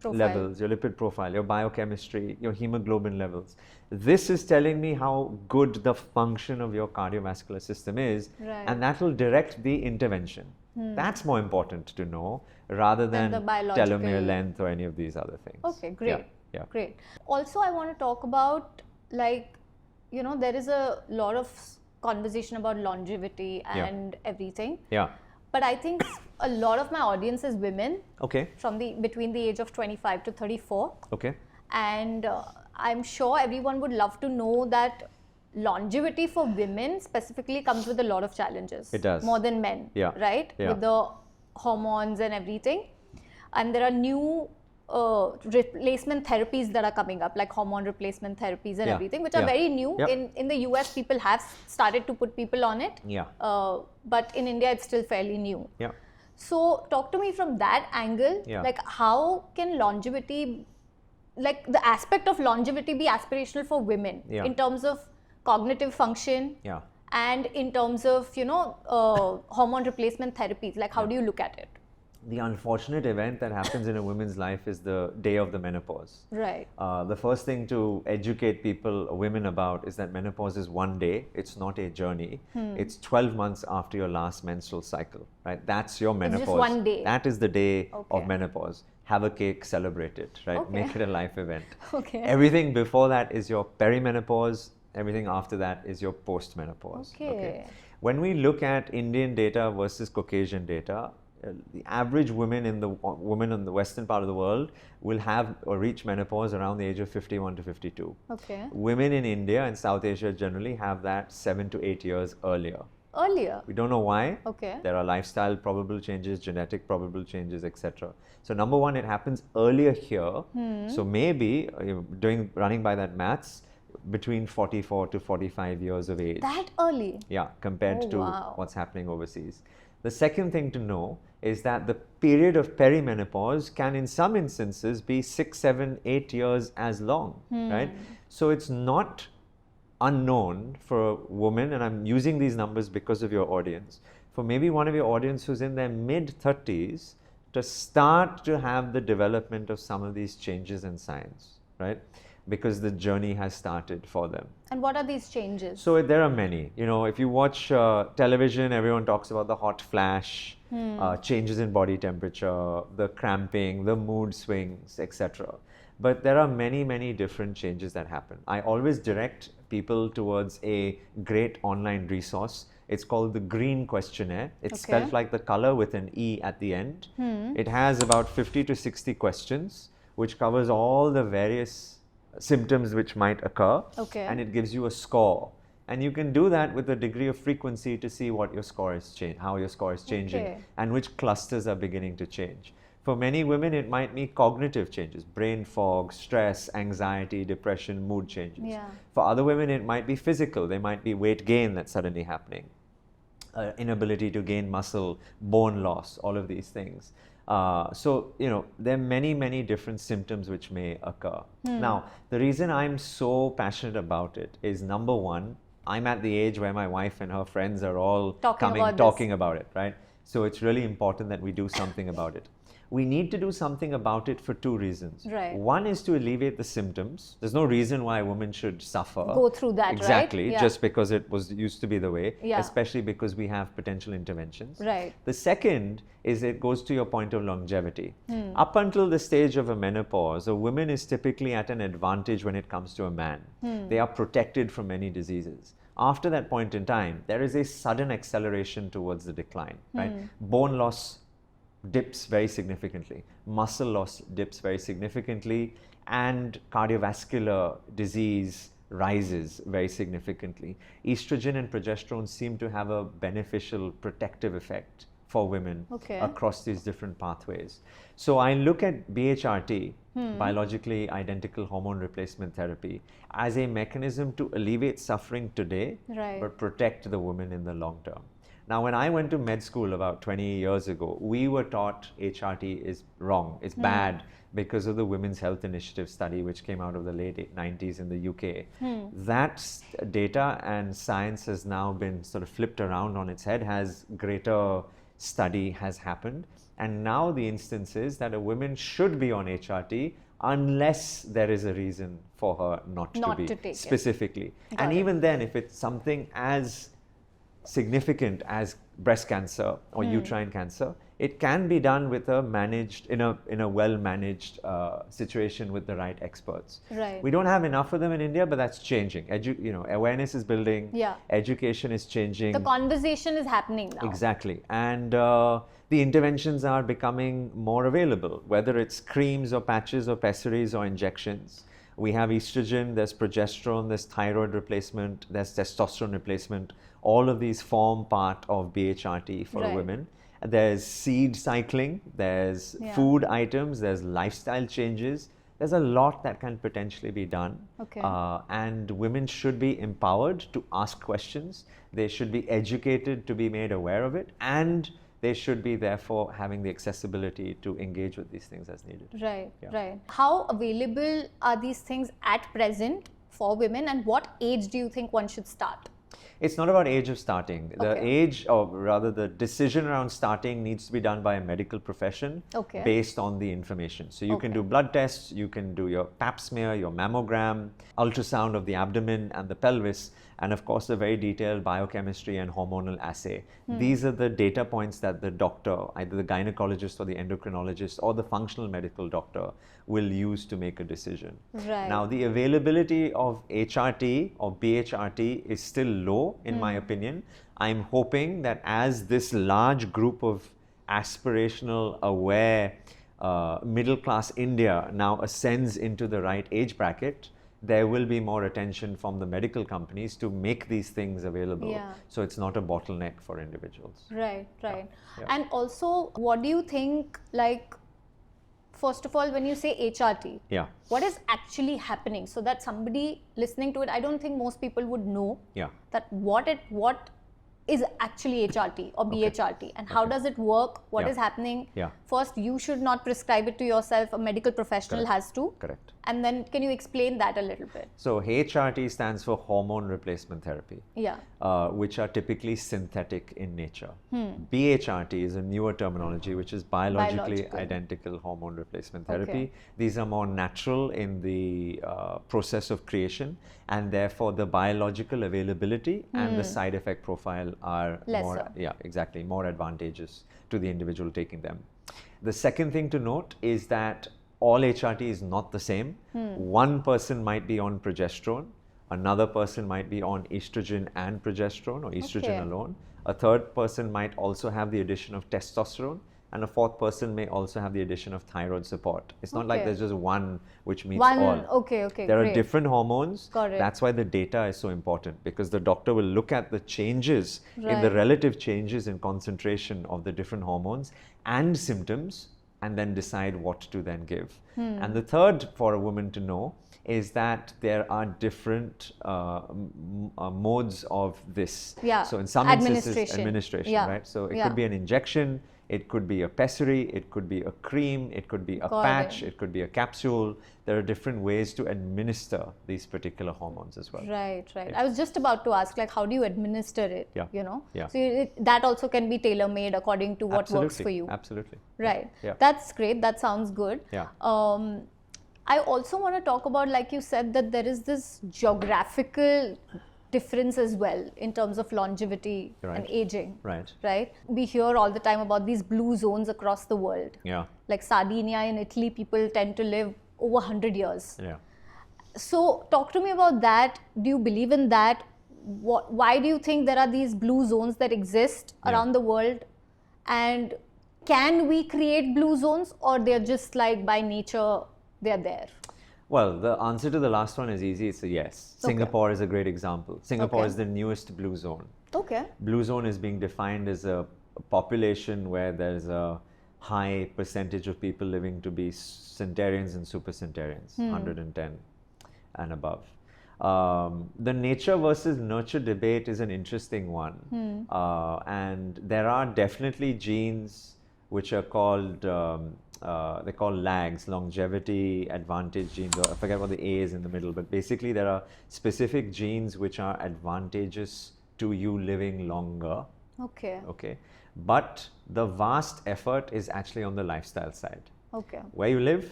Speaker 1: levels, your lipid profile, your biochemistry, your hemoglobin levels. This is telling me how good the function of your cardiovascular system is, and that will direct the intervention. That's more important to know rather than
Speaker 2: the biological
Speaker 1: telomere length or any of these other things.
Speaker 2: Okay, great.
Speaker 1: Yeah.
Speaker 2: Great. Also, I want to talk about, like, you know, there is a lot of conversation about longevity and everything.
Speaker 1: Yeah.
Speaker 2: But I think a lot of my audience is women.
Speaker 1: Okay.
Speaker 2: From between the age of 25 to 34.
Speaker 1: Okay.
Speaker 2: And I'm sure everyone would love to know that longevity for women specifically comes with a lot of challenges.
Speaker 1: It does.
Speaker 2: More than men.
Speaker 1: Yeah.
Speaker 2: Right?
Speaker 1: Yeah.
Speaker 2: With the hormones and everything. And there are new replacement therapies that are coming up, like hormone replacement therapies and everything, which are very new. In the US, people have started to put people on it.
Speaker 1: Yeah.
Speaker 2: But in India, it's still fairly new.
Speaker 1: Yeah.
Speaker 2: So talk to me from that angle, like how can longevity, like the aspect of longevity be aspirational for women in terms of cognitive function and in terms of, you know, hormone replacement therapies, like how do you look at it?
Speaker 1: The unfortunate event that happens in a woman's life is the day of the menopause.
Speaker 2: Right.
Speaker 1: The first thing to educate women about is that menopause is one day. It's not a journey. It's 12 months after your last menstrual cycle, right? That's your menopause.
Speaker 2: It's just one day.
Speaker 1: That is the day of menopause. Have a cake, celebrate it, right?
Speaker 2: Okay.
Speaker 1: Make it a life event.
Speaker 2: Okay.
Speaker 1: Everything before that is your perimenopause. Everything after that is your postmenopause.
Speaker 2: Okay.
Speaker 1: When we look at Indian data versus Caucasian data, the average woman in the western part of the world will have or reach menopause around the age of 51 to 52.
Speaker 2: Okay.
Speaker 1: Women in India and South Asia generally have that 7 to 8 years earlier.
Speaker 2: Earlier?
Speaker 1: We don't know why.
Speaker 2: Okay.
Speaker 1: There are lifestyle probable changes, genetic probable changes, etc. So number one, it happens earlier here. So maybe running by that maths, between 44 to 45 years of age.
Speaker 2: That early?
Speaker 1: Yeah, compared to what's happening overseas. The second thing to know is that the period of perimenopause can in some instances be 6, 7, 8 years as long, right? So it's not unknown for a woman, and I'm using these numbers because of your audience, for maybe one of your audience who's in their mid-30s to start to have the development of some of these changes and signs, right? Because the journey has started for them.
Speaker 2: And what are these changes?
Speaker 1: So there are many. You know, if you watch television, everyone talks about the hot flash, changes in body temperature, the cramping, the mood swings, etc. But there are many, many different changes that happen. I always direct people towards a great online resource. It's called the Green Questionnaire. It's spelled like the color with an E at the end. It has about 50 to 60 questions, which covers all the various symptoms which might occur, and it gives you a score. And you can do that with a degree of frequency to see what your score is how your score is changing and which clusters are beginning to change. For many women, it might be cognitive changes, brain fog, stress, anxiety, depression, mood changes. For other women, it might be physical. There might be weight gain that's suddenly happening, inability to gain muscle, bone loss, all of these things. So, you know, there are many, many different symptoms which may occur. Now, the reason I'm so passionate about it is, number one, I'm at the age where my wife and her friends are all talking about it, right? So it's really important that we do something about it. We need to do something about it for two reasons.
Speaker 2: Right.
Speaker 1: One is to alleviate the symptoms. There's no reason why a woman should suffer.
Speaker 2: Go through that,
Speaker 1: exactly,
Speaker 2: right? Yeah.
Speaker 1: just because it was used to be the way,
Speaker 2: Yeah.
Speaker 1: especially because we have potential interventions.
Speaker 2: Right.
Speaker 1: The second is it goes to your point of longevity. Up until the stage of a menopause, a woman is typically at an advantage when it comes to a man. They are protected from many diseases. After that point in time, there is a sudden acceleration towards the decline, right? Bone loss dips very significantly, muscle loss dips very significantly, and cardiovascular disease rises very significantly. Estrogen and progesterone seem to have a beneficial protective effect for women across these different pathways. So I look at BHRT, biologically identical hormone replacement therapy, as a mechanism to alleviate suffering today, but protect the woman in the long term. Now, when I went to med school about 20 years ago, we were taught HRT is wrong, it's bad, because of the Women's Health Initiative study, which came out of the late 90s in the UK. That data and science has now been sort of flipped around on its head, has greater study has happened. And now the instance is that a woman should be on HRT unless there is a reason for her not to be,
Speaker 2: to take
Speaker 1: specifically.
Speaker 2: Got
Speaker 1: And
Speaker 2: it.
Speaker 1: even then, if it's something as significant as breast cancer or uterine cancer, it can be done with a managed, in a well-managed situation with the right experts.
Speaker 2: Right.
Speaker 1: We don't have enough of them in India, but that's changing. Awareness is building.
Speaker 2: Yeah.
Speaker 1: Education is changing.
Speaker 2: The conversation is happening now.
Speaker 1: Exactly. And the interventions are becoming more available, whether it's creams or patches or pessaries or injections. We have estrogen, there's progesterone, there's thyroid replacement, there's testosterone replacement. All of these form part of BHRT for women. There's seed cycling, there's food items, there's lifestyle changes. There's a lot that can potentially be done. And women should be empowered to ask questions. They should be educated to be made aware of it. And they should be therefore having the accessibility to engage with these things as needed.
Speaker 2: Right, right. How available are these things at present for women, and what age do you think one should start?
Speaker 1: It's not about age of starting. The age, or rather the decision around starting, needs to be done by a medical profession based on the information. So you can do blood tests, you can do your pap smear, your mammogram, ultrasound of the abdomen and the pelvis, and of course a very detailed biochemistry and hormonal assay. These are the data points that the doctor, either the gynecologist or the endocrinologist or the functional medical doctor, will use to make a decision. Now, the availability of HRT or BHRT is still low, in my opinion. I'm hoping that as this large group of aspirational, aware, middle class India now ascends into the right age bracket, there will be more attention from the medical companies to make these things available. So it's not a bottleneck for individuals.
Speaker 2: Right. And also, what do you think, like, first of all, when you say HRT, what is actually happening, so that somebody listening to it, I don't think most people would know that what is actually HRT or BHRT, and how does it work, what is happening. First, you should not prescribe it to yourself, a medical professional has to. And then can you explain that a little bit?
Speaker 1: So HRT stands for hormone replacement therapy, which are typically synthetic in nature. BHRT is a newer terminology, which is biologically identical hormone replacement therapy. These are more natural in the process of creation, and therefore the biological availability and the side effect profile are more advantageous to the individual taking them. The second thing to note is that all HRT is not the same. One person might be on progesterone, another person might be on estrogen and progesterone or estrogen alone. A third person might also have the addition of testosterone, and a fourth person may also have the addition of thyroid support. It's not like there's just one which meets all. There are different hormones. That's why the data is so important, because the doctor will look at the changes in the relative changes in concentration of the different hormones and symptoms, and then decide what to then give. And the third for a woman to know is that there are different modes of this. So in some instances, administration, right? So it could be an injection, it could be a pessary, it could be a cream, it could be a
Speaker 2: Got
Speaker 1: patch,
Speaker 2: it.
Speaker 1: it could be a capsule. There are different ways to administer these particular hormones as well.
Speaker 2: Right. I was just about to ask, like, how do you administer it?
Speaker 1: Yeah.
Speaker 2: You know?
Speaker 1: Yeah.
Speaker 2: So that also can be tailor-made according to what works for you.
Speaker 1: Absolutely.
Speaker 2: Right.
Speaker 1: Yeah.
Speaker 2: That's great. That sounds good.
Speaker 1: Yeah.
Speaker 2: I also want to talk about, like you said, that there is this geographical difference as well in terms of longevity and aging. Right. We hear all the time about these blue zones across the world.
Speaker 1: Yeah.
Speaker 2: Like Sardinia in Italy, people tend to live over 100 years.
Speaker 1: Yeah.
Speaker 2: So talk to me about that. Do you believe in that? Why do you think there are these blue zones that exist around the world? And can we create blue zones, or they're just like by nature, they're there?
Speaker 1: Well, the answer to the last one is easy. It's a yes.
Speaker 2: Okay.
Speaker 1: Singapore is a great example. Singapore is the newest blue zone.
Speaker 2: Okay.
Speaker 1: Blue zone is being defined as a population where there's a high percentage of people living to be centenarians and super centenarians, 110 and above. The nature versus nurture debate is an interesting one. And there are definitely genes which are called, they're called LAGs, longevity advantage genes, or I forget what the A is in the middle, but basically there are specific genes which are advantageous to you living longer. Okay. But the vast effort is actually on the lifestyle side.
Speaker 2: Okay.
Speaker 1: Where you live,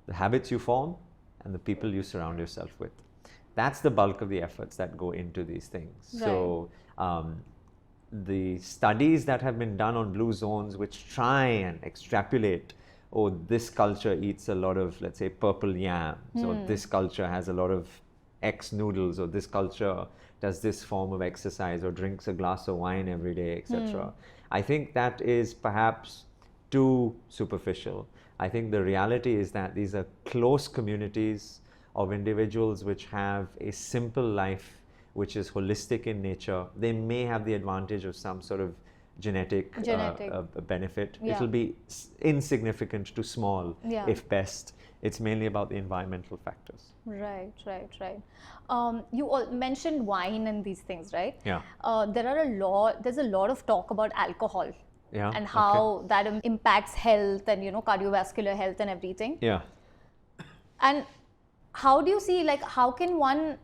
Speaker 1: the habits you form, and the people you surround yourself with. That's the bulk of the efforts that go into these things.
Speaker 2: Right.
Speaker 1: So the studies that have been done on blue zones which try and extrapolate, oh, this culture eats a lot of, let's say, purple yams, or this culture has a lot of X noodles, or this culture does this form of exercise, or drinks a glass of wine every day, etc. I think that is perhaps too superficial. I think the reality is that these are close communities of individuals which have a simple life, which is holistic in nature. They may have the advantage of some sort of genetic benefit.
Speaker 2: Yeah.
Speaker 1: It will be insignificant to small, if best. It's mainly about the environmental factors.
Speaker 2: Right. You all mentioned wine and these things, right?
Speaker 1: Yeah.
Speaker 2: There's a lot of talk about alcohol.
Speaker 1: Yeah.
Speaker 2: And how that impacts health and, cardiovascular health and everything.
Speaker 1: Yeah.
Speaker 2: And how do you see, like, how can one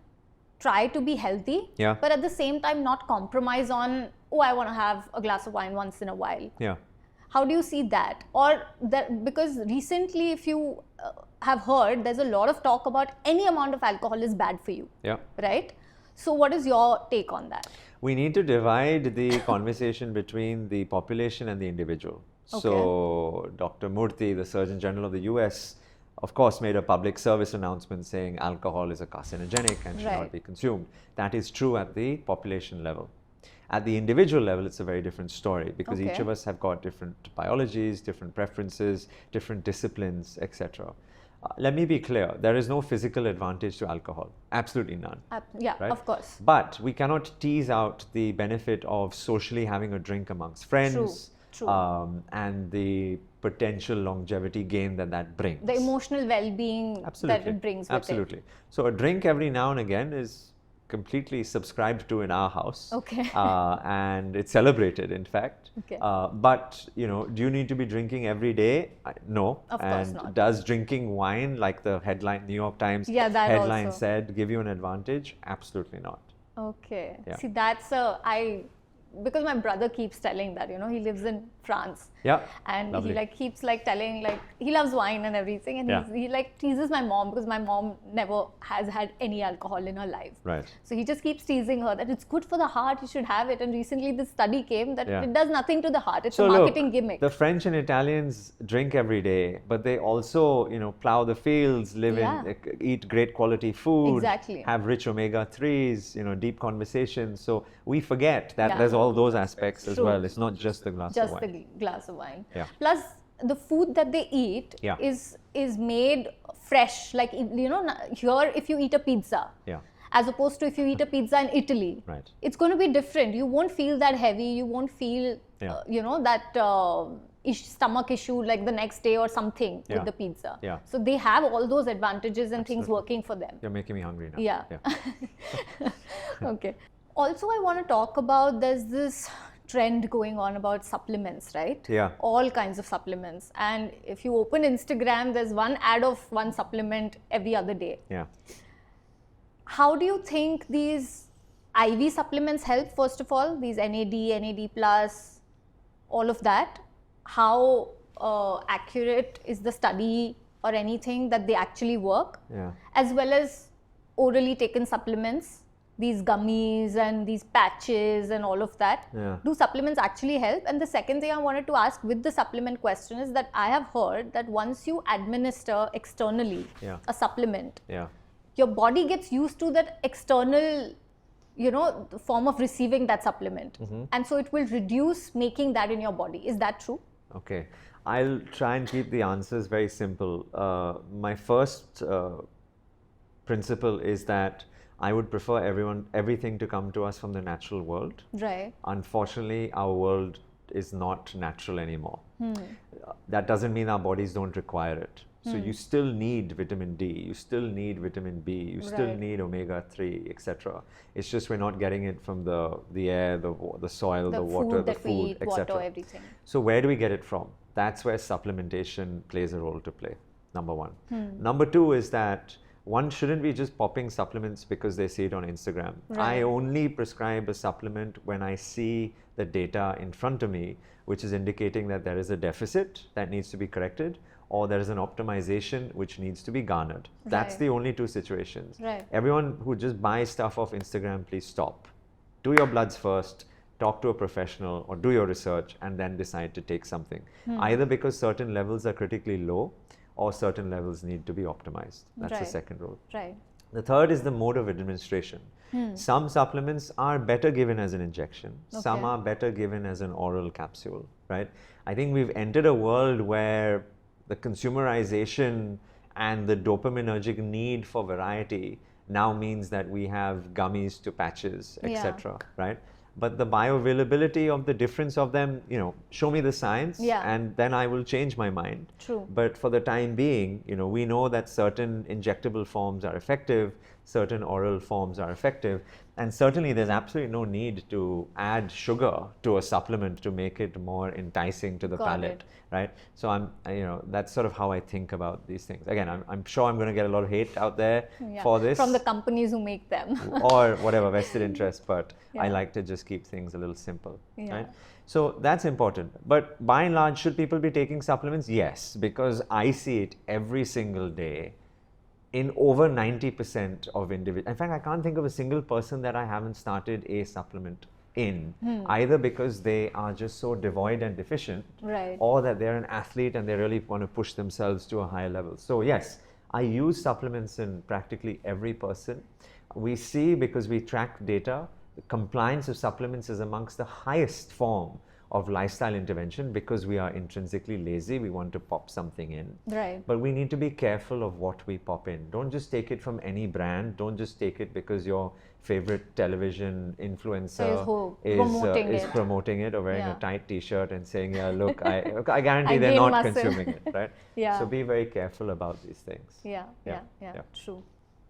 Speaker 2: try to be healthy, but at the same time not compromise on, I want to have a glass of wine once in a while?
Speaker 1: Yeah.
Speaker 2: How do you see that? Or that, because recently, if you have heard, there's a lot of talk about any amount of alcohol is bad for you.
Speaker 1: Yeah.
Speaker 2: Right? So what is your take on that?
Speaker 1: We need to divide the conversation between the population and the individual.
Speaker 2: Okay.
Speaker 1: So Dr. Murthy, the Surgeon General of the US, of course, made a public service announcement saying alcohol is a carcinogenic and should not be consumed. That is true at the population level. At the individual level, it's a very different story, because each of us have got different biologies, different preferences, different disciplines, etc. Let me be clear, there is no physical advantage to alcohol. Absolutely none.
Speaker 2: Right? Of course.
Speaker 1: But we cannot tease out the benefit of socially having a drink amongst friends.
Speaker 2: True.
Speaker 1: And the potential longevity gain that brings.
Speaker 2: The emotional well-being that it brings with
Speaker 1: it. So a drink every now and again is completely subscribed to in our house.
Speaker 2: Okay.
Speaker 1: And it's celebrated, in fact.
Speaker 2: Okay.
Speaker 1: But, do you need to be drinking every day? No.
Speaker 2: Of course not.
Speaker 1: Does drinking wine, like the headline, New York Times headline said, give you an advantage? Absolutely not.
Speaker 2: Okay.
Speaker 1: Yeah.
Speaker 2: See, that's because my brother keeps telling that, he lives in France.
Speaker 1: Yeah.
Speaker 2: And
Speaker 1: Lovely.
Speaker 2: he keeps telling, he loves wine and everything. And he teases my mom, because my mom never has had any alcohol in her life.
Speaker 1: Right.
Speaker 2: So he just keeps teasing her that it's good for the heart, you should have it. And recently this study came that it does nothing to the heart. It's a marketing gimmick.
Speaker 1: The French and Italians drink every day, but they also, plow the fields, eat great quality food, have rich omega-3s, deep conversations. So we forget that there's all those aspects as well. It's not just the glass of wine.
Speaker 2: The glass of wine.
Speaker 1: Yeah.
Speaker 2: Plus, the food that they eat is made fresh. Like, here if you eat a pizza, as opposed to if you eat a pizza in Italy, it's going to be different. You won't feel that heavy. You won't feel, that stomach issue like the next day or something with the pizza.
Speaker 1: Yeah.
Speaker 2: So they have all those advantages and things working for them.
Speaker 1: You're making me hungry now.
Speaker 2: Yeah. Okay. Also, I want to talk about, there's this trend going on about supplements, right?
Speaker 1: Yeah.
Speaker 2: All kinds of supplements. And if you open Instagram, there's one ad of one supplement every other day.
Speaker 1: Yeah.
Speaker 2: How do you think these IV supplements help, first of all? These NAD, NAD+, all of that. How accurate is the study or anything that they actually work?
Speaker 1: Yeah.
Speaker 2: As well as orally taken supplements, these gummies and these patches and all of that.
Speaker 1: Yeah.
Speaker 2: Do supplements actually help? And the second thing I wanted to ask with the supplement question is that I have heard that once you administer externally a supplement, your body gets used to that external, form of receiving that supplement. And so it will reduce making that in your body. Is that true?
Speaker 1: Okay. I'll try and keep the answers very simple. My first principle is that I would prefer everything to come to us from the natural world.
Speaker 2: Right.
Speaker 1: Unfortunately, our world is not natural anymore. That doesn't mean our bodies don't require it. So you still need vitamin D, you still need vitamin B, you still need omega-3, etc. It's just we're not getting it from the air, the soil, the water, the food, etc.
Speaker 2: Water, everything.
Speaker 1: So where do we get it from? That's where supplementation plays a role to play, number one. Number two is that one shouldn't be just popping supplements because they see it on Instagram.
Speaker 2: Right.
Speaker 1: I only prescribe a supplement when I see the data in front of me, which is indicating that there is a deficit that needs to be corrected, or there is an optimization which needs to be garnered. That's the only two situations.
Speaker 2: Right.
Speaker 1: Everyone who just buys stuff off Instagram, please stop. Do your bloods first, talk to a professional, or do your research and then decide to take something. Either because certain levels are critically low or certain levels need to be optimized. That's the second rule.
Speaker 2: Right.
Speaker 1: The third is the mode of administration. Some supplements are better given as an injection. Some are better given as an oral capsule, right? I think we've entered a world where the consumerization and the dopaminergic need for variety now means that we have gummies to patches, etc., right? But the bioavailability of the difference of them, show me the science and then I will change my mind.
Speaker 2: True.
Speaker 1: But for the time being, we know that certain injectable forms are effective, certain oral forms are effective, and certainly there's absolutely no need to add sugar to a supplement to make it more enticing to the palate, right? So that's sort of how I think about these things. Again, I'm sure I'm going to get a lot of hate out there for this.
Speaker 2: From the companies who make them.
Speaker 1: Or whatever, vested interest, but I like to just keep things a little simple, right? So that's important. But by and large, should people be taking supplements? Yes, because I see it every single day in over 90% of individuals. In fact, I can't think of a single person that I haven't started a supplement in, either because they are just so devoid and deficient, or that they're an athlete and they really want to push themselves to a higher level. So yes, I use supplements in practically every person. We see, because we track data, the compliance of supplements is amongst the highest form of lifestyle intervention because we are intrinsically lazy. We want to pop something in.
Speaker 2: Right.
Speaker 1: But we need to be careful of what we pop in. Don't just take it from any brand. Don't just take it because your favorite television influencer is promoting it or wearing a tight t-shirt and saying, look, I guarantee they're not consuming it, right? So be very careful about these things.
Speaker 2: Yeah. True.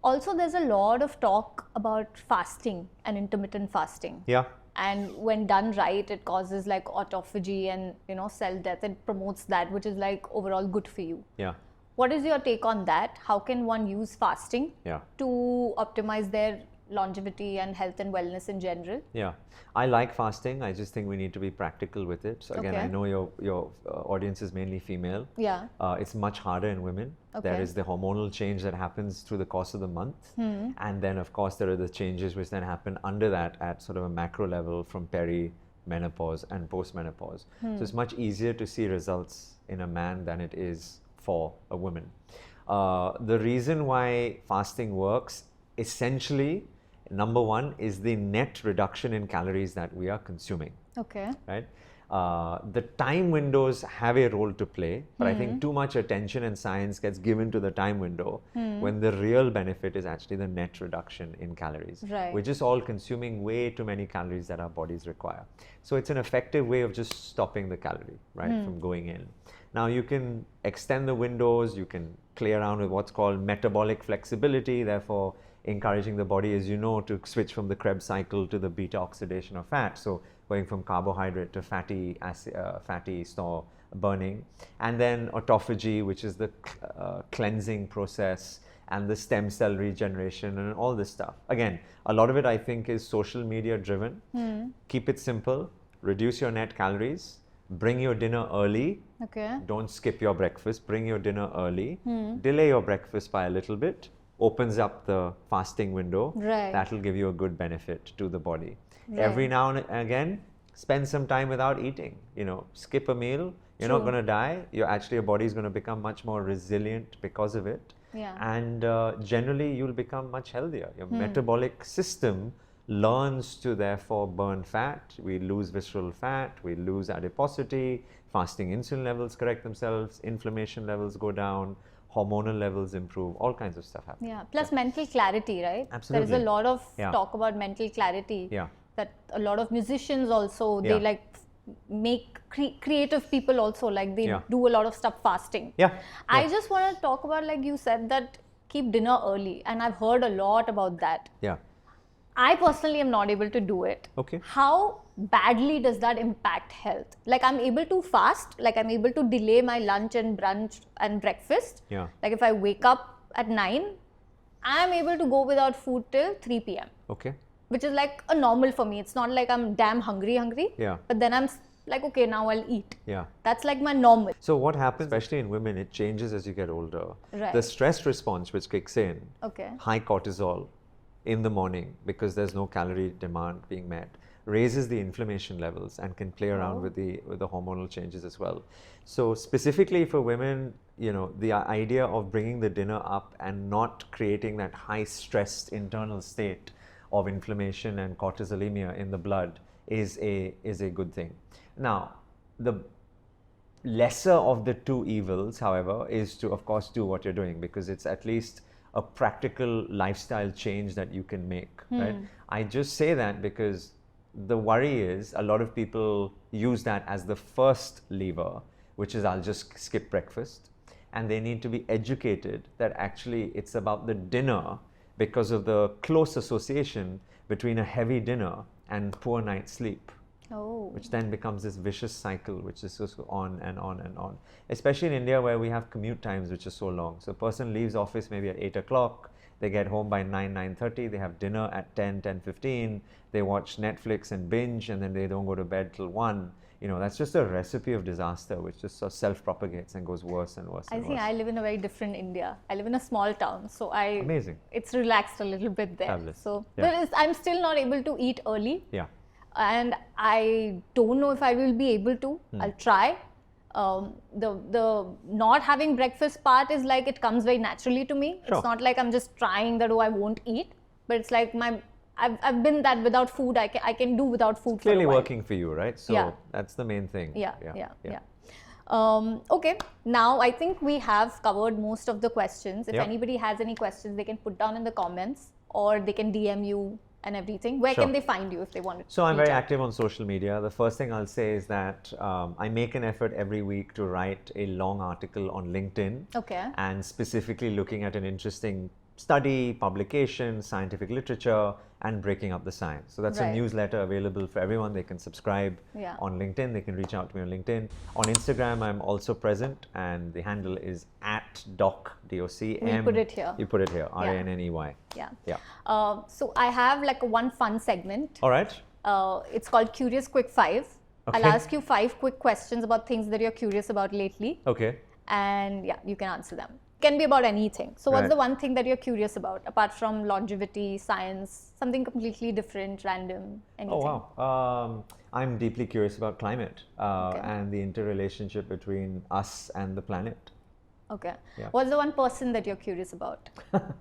Speaker 2: Also, there's a lot of talk about fasting and intermittent fasting.
Speaker 1: Yeah.
Speaker 2: And when done right, it causes like autophagy and cell death. It promotes that, which is like overall good for you.
Speaker 1: Yeah.
Speaker 2: What is your take on that? How can one use fasting to optimize their longevity and health and wellness in general?
Speaker 1: Yeah, I like fasting. I just think we need to be practical with it. So again, I know your audience is mainly female.
Speaker 2: Yeah.
Speaker 1: It's much harder in women. There is the hormonal change that happens through the course of the month. And then of course there are the changes which then happen under that at sort of a macro level from peri-menopause and post-menopause. So it's much easier to see results in a man than it is for a woman. The reason why fasting works, essentially, number one is the net reduction in calories that we are consuming.
Speaker 2: Okay.
Speaker 1: Right? The time windows have a role to play, but I think too much attention and science gets given to the time window when the real benefit is actually the net reduction in calories.
Speaker 2: Right.
Speaker 1: We're just all consuming way too many calories that our bodies require. So it's an effective way of just stopping the calorie, right, from going in. Now you can extend the windows, you can play around with what's called metabolic flexibility, therefore encouraging the body, as you know, to switch from the Krebs cycle to the beta oxidation of fat. So going from carbohydrate to fatty store burning, and then autophagy, which is the cleansing process, and the stem cell regeneration and all this stuff. Again, a lot of it I think is social media driven. Keep it simple, reduce your net calories, bring your dinner early.
Speaker 2: Okay.
Speaker 1: Don't skip your breakfast, bring your dinner early, delay your breakfast by a little bit, opens up the fasting window.
Speaker 2: Right.
Speaker 1: That will give you a good benefit to the body.
Speaker 2: Right.
Speaker 1: Every now and again, spend some time without eating. You know, skip a meal. You're not going to die. Your body is going to become much more resilient because of it.
Speaker 2: Yeah.
Speaker 1: And generally, you'll become much healthier. Your metabolic system learns to therefore burn fat. We lose visceral fat. We lose adiposity. Fasting insulin levels correct themselves. Inflammation levels go down. Hormonal levels improve. All kinds of stuff happen.
Speaker 2: Yeah. Plus mental clarity, right?
Speaker 1: Absolutely.
Speaker 2: There is a lot of talk about mental clarity.
Speaker 1: Yeah.
Speaker 2: That a lot of musicians also, they like make creative people also, like they do a lot of stuff fasting. I just want to talk about, like you said, that keep dinner early, and I've heard a lot about that. I personally am not able to do it.
Speaker 1: Okay.
Speaker 2: How badly does that impact health? Like, I'm able to fast, like I'm able to delay my lunch and brunch and breakfast. Like if I wake up at 9, I'm able to go without food till 3 p.m.
Speaker 1: Okay.
Speaker 2: Which is like a normal for me. It's not like I'm damn hungry. But then I'm like, okay, now I'll eat. That's like my normal.
Speaker 1: So what happens, especially in women, it changes as you get older.
Speaker 2: Right.
Speaker 1: The stress response which kicks in,
Speaker 2: Okay.
Speaker 1: high cortisol in the morning because there's no calorie demand being met, raises the inflammation levels and can play around with the hormonal changes as well. So specifically for women, you know, the idea of bringing the dinner up and not creating that high stressed internal state of inflammation and cortisolemia in the blood is a good thing. Now, the lesser of the two evils, however, is to of course do what you're doing, because it's at least a practical lifestyle change that you can make, right? I just say that because the worry is a lot of people use that as the first lever, which is I'll just skip breakfast, and they need to be educated that actually it's about the dinner because of the close association between a heavy dinner and poor night's sleep. Which then becomes this vicious cycle, which just goes on and on and on. Especially in India, where we have commute times which are so long. So a person leaves office maybe at 8 o'clock, they get home by 9:30, they have dinner at 10:15, they watch Netflix and binge, and then they don't go to bed till 1. You know, that's just a recipe of disaster, which just sort of self-propagates and goes worse and worse.
Speaker 2: I think I live in a very different India. I live in a small town, so
Speaker 1: Amazing.
Speaker 2: It's relaxed a little bit there.
Speaker 1: Fabulous.
Speaker 2: So, but I'm still not able to eat early. And I don't know if I will be able to. I'll try. The not having breakfast part is like it comes very naturally to me. It's not like I'm just trying that, oh, I won't eat. But it's like I've been that without food, I can do without food for a while.
Speaker 1: Clearly working for you, right? So that's the main thing.
Speaker 2: Okay, now I think we have covered most of the questions. If
Speaker 1: Yep.
Speaker 2: anybody has any questions, they can put down in the comments, or they can DM you and everything. Where can they find you if they want to?
Speaker 1: So I'm very
Speaker 2: reach out?
Speaker 1: active on social media. The first thing I'll say is that I make an effort every week to write a long article on LinkedIn.
Speaker 2: Okay.
Speaker 1: And specifically looking at an interesting study, publication, scientific literature, and breaking up the science. So that's a newsletter available for everyone. They can subscribe on LinkedIn. They can reach out to me on LinkedIn. On Instagram, I'm also present, and the handle is @doc, D-O-C-M.
Speaker 2: We'll put it here.
Speaker 1: You put it here, R-A-N-N-E-Y.
Speaker 2: So I have like one fun segment.
Speaker 1: All right.
Speaker 2: It's called Curious Quick 5.
Speaker 1: Okay.
Speaker 2: I'll ask you 5 quick questions about things that you're curious about lately.
Speaker 1: Okay.
Speaker 2: And you can answer them. Can be about anything. So what's the one thing that you're curious about, apart from longevity, science, something completely different, random, anything?
Speaker 1: Oh, wow. I'm deeply curious about climate and the interrelationship between us and the planet.
Speaker 2: Okay.
Speaker 1: Yeah.
Speaker 2: What's the one person that you're curious about?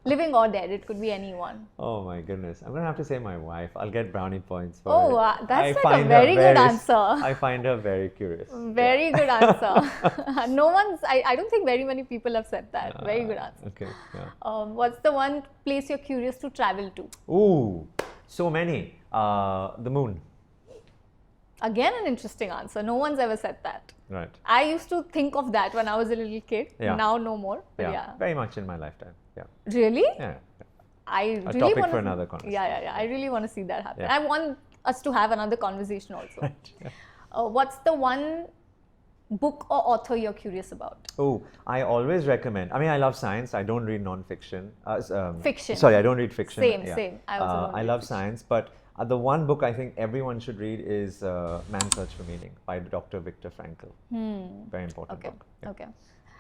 Speaker 2: Living or dead, it could be anyone.
Speaker 1: Oh my goodness. I'm going to have to say my wife. I'll get brownie points for it.
Speaker 2: That's like a very good answer.
Speaker 1: I find her very curious.
Speaker 2: Very good answer. I don't think very many people have said that. Very good answer.
Speaker 1: Okay.
Speaker 2: What's the one place you're curious to travel to?
Speaker 1: Ooh, so many. The moon.
Speaker 2: Again, an interesting answer. No one's ever said that.
Speaker 1: Right.
Speaker 2: I used to think of that when I was a little kid. Now no more. But
Speaker 1: Very much in my lifetime. Yeah.
Speaker 2: Really?
Speaker 1: Yeah.
Speaker 2: I
Speaker 1: A
Speaker 2: really
Speaker 1: topic
Speaker 2: want
Speaker 1: for another conversation.
Speaker 2: I really want to see that happen. I want us to have another conversation also.
Speaker 1: Right.
Speaker 2: What's the one book or author you're curious about?
Speaker 1: Oh, I always recommend. I mean, I love science. I don't read non-fiction.
Speaker 2: Fiction.
Speaker 1: Sorry, I don't read fiction.
Speaker 2: Same. I also don't
Speaker 1: I
Speaker 2: read
Speaker 1: love
Speaker 2: fiction.
Speaker 1: science, but the one book I think everyone should read is Man's Search for Meaning by Dr. Viktor Frankl. Very important
Speaker 2: Okay.
Speaker 1: book. Yeah.
Speaker 2: Okay.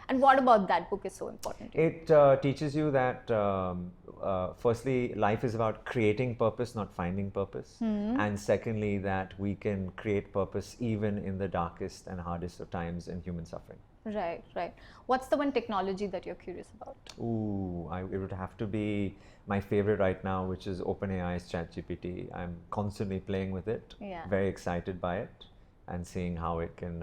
Speaker 2: And what about that book is so important to you?
Speaker 1: It teaches you that, firstly, life is about creating purpose, not finding purpose. And secondly, that we can create purpose even in the darkest and hardest of times in human suffering.
Speaker 2: Right. What's the one technology that you're curious about?
Speaker 1: Ooh, it would have to be my favorite right now, which is OpenAI's ChatGPT. I'm constantly playing with it,
Speaker 2: Yeah.
Speaker 1: very excited by it, and seeing how it can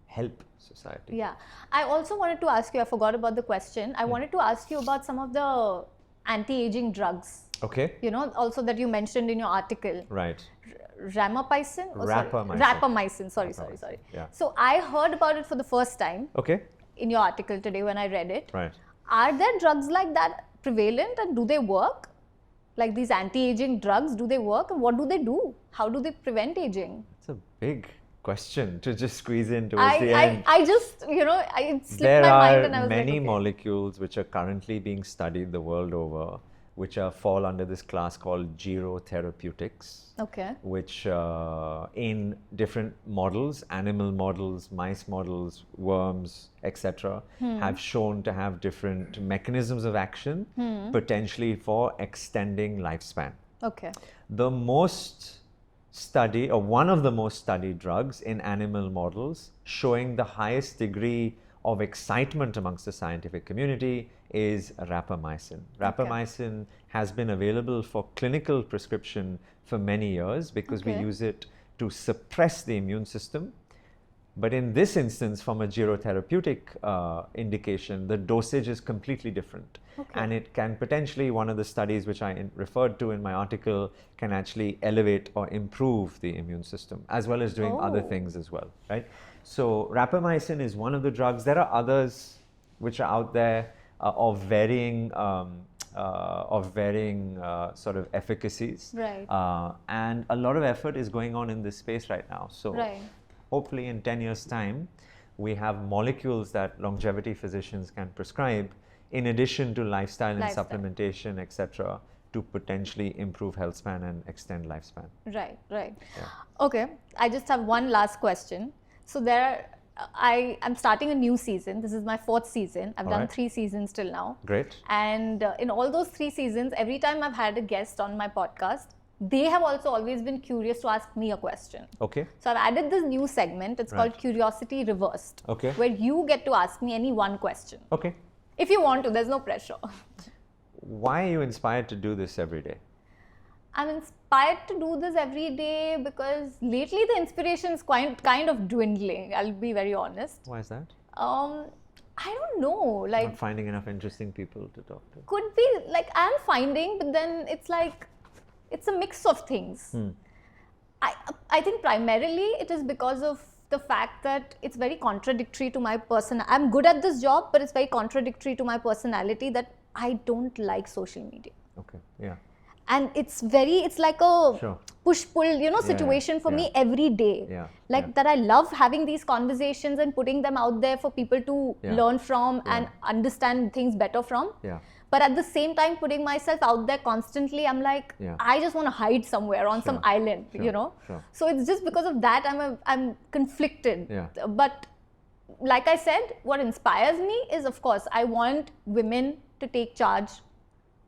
Speaker 1: help society.
Speaker 2: Yeah. I also wanted to ask you, I forgot about the question. I wanted to ask you about some of the anti-aging drugs,
Speaker 1: Okay.
Speaker 2: also that you mentioned in your article.
Speaker 1: Right.
Speaker 2: Rapamycin?
Speaker 1: Rapamycin.
Speaker 2: Rapamycin. Sorry.
Speaker 1: Yeah.
Speaker 2: So I heard about it for the first time
Speaker 1: Okay.
Speaker 2: in your article today when I read it.
Speaker 1: Right.
Speaker 2: Are there drugs like that prevalent and do they work? Like these anti-aging drugs, do they work? And what do they do? How do they prevent aging?
Speaker 1: It's a big question to just squeeze in towards the end.
Speaker 2: I just, it slipped
Speaker 1: There
Speaker 2: my mind
Speaker 1: are
Speaker 2: and I was
Speaker 1: many
Speaker 2: like, okay.
Speaker 1: molecules which are currently being studied the world over, which fall under this class called gerotherapeutics.
Speaker 2: Okay.
Speaker 1: Which in different models, animal models, mice models, worms, etc., have shown to have different mechanisms of action, potentially for extending lifespan.
Speaker 2: Okay.
Speaker 1: The most studied, or one of the most studied drugs in animal models showing the highest degree of excitement amongst the scientific community is rapamycin. Rapamycin has been available for clinical prescription for many years because we use it to suppress the immune system. But in this instance, from a gerotherapeutic indication, the dosage is completely different. And it can potentially, one of the studies which I referred to in my article, can actually elevate or improve the immune system, as well as doing other things as well, right? So rapamycin is one of the drugs. There are others which are out there of varying sort of efficacies.
Speaker 2: Right.
Speaker 1: And a lot of effort is going on in this space right now. So
Speaker 2: Right.
Speaker 1: hopefully in 10 years' time, we have molecules that longevity physicians can prescribe in addition to lifestyle and supplementation, etc., to potentially improve health span and extend lifespan.
Speaker 2: Right.
Speaker 1: Yeah.
Speaker 2: Okay. I just have one last question. So I'm starting a new season. This is my 4th season. I've done 3 seasons till now.
Speaker 1: Great.
Speaker 2: And in all those 3 seasons, every time I've had a guest on my podcast, they have also always been curious to ask me a question.
Speaker 1: Okay.
Speaker 2: So I've added this new segment. It's called Curiosity Reversed.
Speaker 1: Okay.
Speaker 2: Where you get to ask me any one question.
Speaker 1: Okay.
Speaker 2: If you want to, there's no pressure.
Speaker 1: Why are you inspired to do this every day?
Speaker 2: I'm inspired to do this every day because lately the inspiration is kind of dwindling. I'll be very honest.
Speaker 1: Why is that?
Speaker 2: I don't know. Like,
Speaker 1: Not finding enough interesting people to talk to.
Speaker 2: could be like I'm finding, but then it's like it's a mix of things. I think primarily it is because of the fact that it's very contradictory to my person. I'm good at this job, but it's very contradictory to my personality that I don't like social media.
Speaker 1: Okay. Yeah.
Speaker 2: And it's like a push-pull, situation for me every day.
Speaker 1: Yeah.
Speaker 2: That I love having these conversations and putting them out there for people to learn from and understand things better from.
Speaker 1: Yeah.
Speaker 2: But at the same time, putting myself out there constantly, I'm like, I just want to hide somewhere on some island,
Speaker 1: Sure.
Speaker 2: So it's just because of that I'm conflicted.
Speaker 1: Yeah.
Speaker 2: But like I said, what inspires me is, of course, I want women to take charge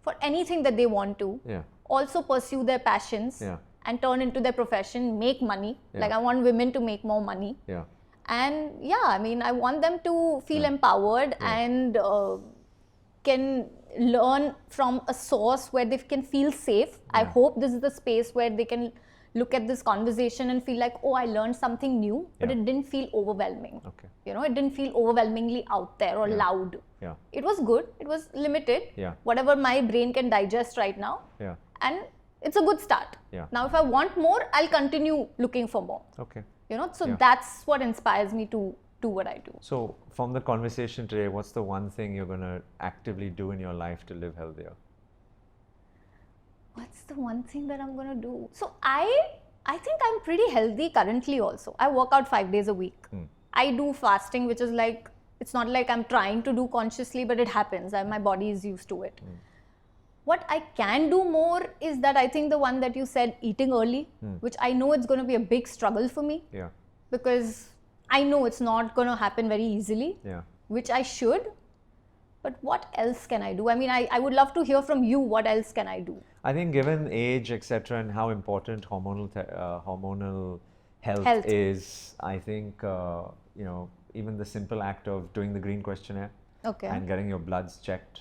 Speaker 2: for anything that they want to.
Speaker 1: Yeah.
Speaker 2: Also pursue their passions and turn into their profession, make money. Like I want women to make more money.
Speaker 1: Yeah.
Speaker 2: And I want them to feel empowered and can learn from a source where they can feel safe. I hope this is the space where they can look at this conversation and feel like, oh, I learned something new, but it didn't feel overwhelming.
Speaker 1: Okay.
Speaker 2: It didn't feel overwhelmingly out there or loud.
Speaker 1: Yeah.
Speaker 2: It was good. It was limited.
Speaker 1: Yeah.
Speaker 2: Whatever my brain can digest right now.
Speaker 1: Yeah.
Speaker 2: And it's a good start.
Speaker 1: Yeah.
Speaker 2: Now, if I want more, I'll continue looking for more.
Speaker 1: Okay.
Speaker 2: So that's what inspires me to do what I do.
Speaker 1: So from the conversation today, what's the one thing you're going to actively do in your life to live healthier?
Speaker 2: what's the one thing that I'm gonna do? So I think I'm pretty healthy currently also. I work out 5 days a week. I do fasting, which is like, it's not like I'm trying to do consciously, but it happens. My body is used to it. What I can do more is that I think the one that you said, eating early, which I know it's going to be a big struggle for me.
Speaker 1: Yeah.
Speaker 2: Because I know it's not going to happen very easily,
Speaker 1: Yeah.
Speaker 2: which I should. But what else can I do? I mean, I would love to hear from you. What else can I do?
Speaker 1: I think given age, etc., and how important hormonal health is, I think, even the simple act of doing the green questionnaire and getting your bloods checked,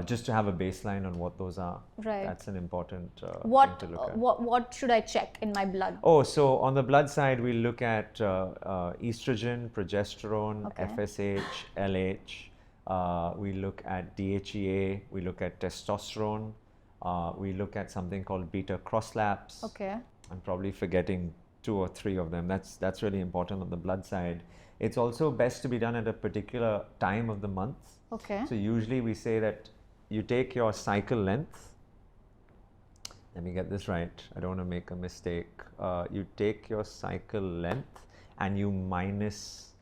Speaker 1: just to have a baseline on what those are.
Speaker 2: Right.
Speaker 1: That's an important thing to look at.
Speaker 2: What should I check in my blood?
Speaker 1: Oh, so on the blood side, we look at estrogen, progesterone, FSH, LH. We look at DHEA. We look at testosterone. We look at something called beta cross-lapse.
Speaker 2: Okay.
Speaker 1: I'm probably forgetting 2 or 3 of them. That's really important on the blood side. It's also best to be done at a particular time of the month.
Speaker 2: Okay.
Speaker 1: So usually we say that you take your cycle length. Let me get this right. I don't want to make a mistake. You take your cycle length and you minus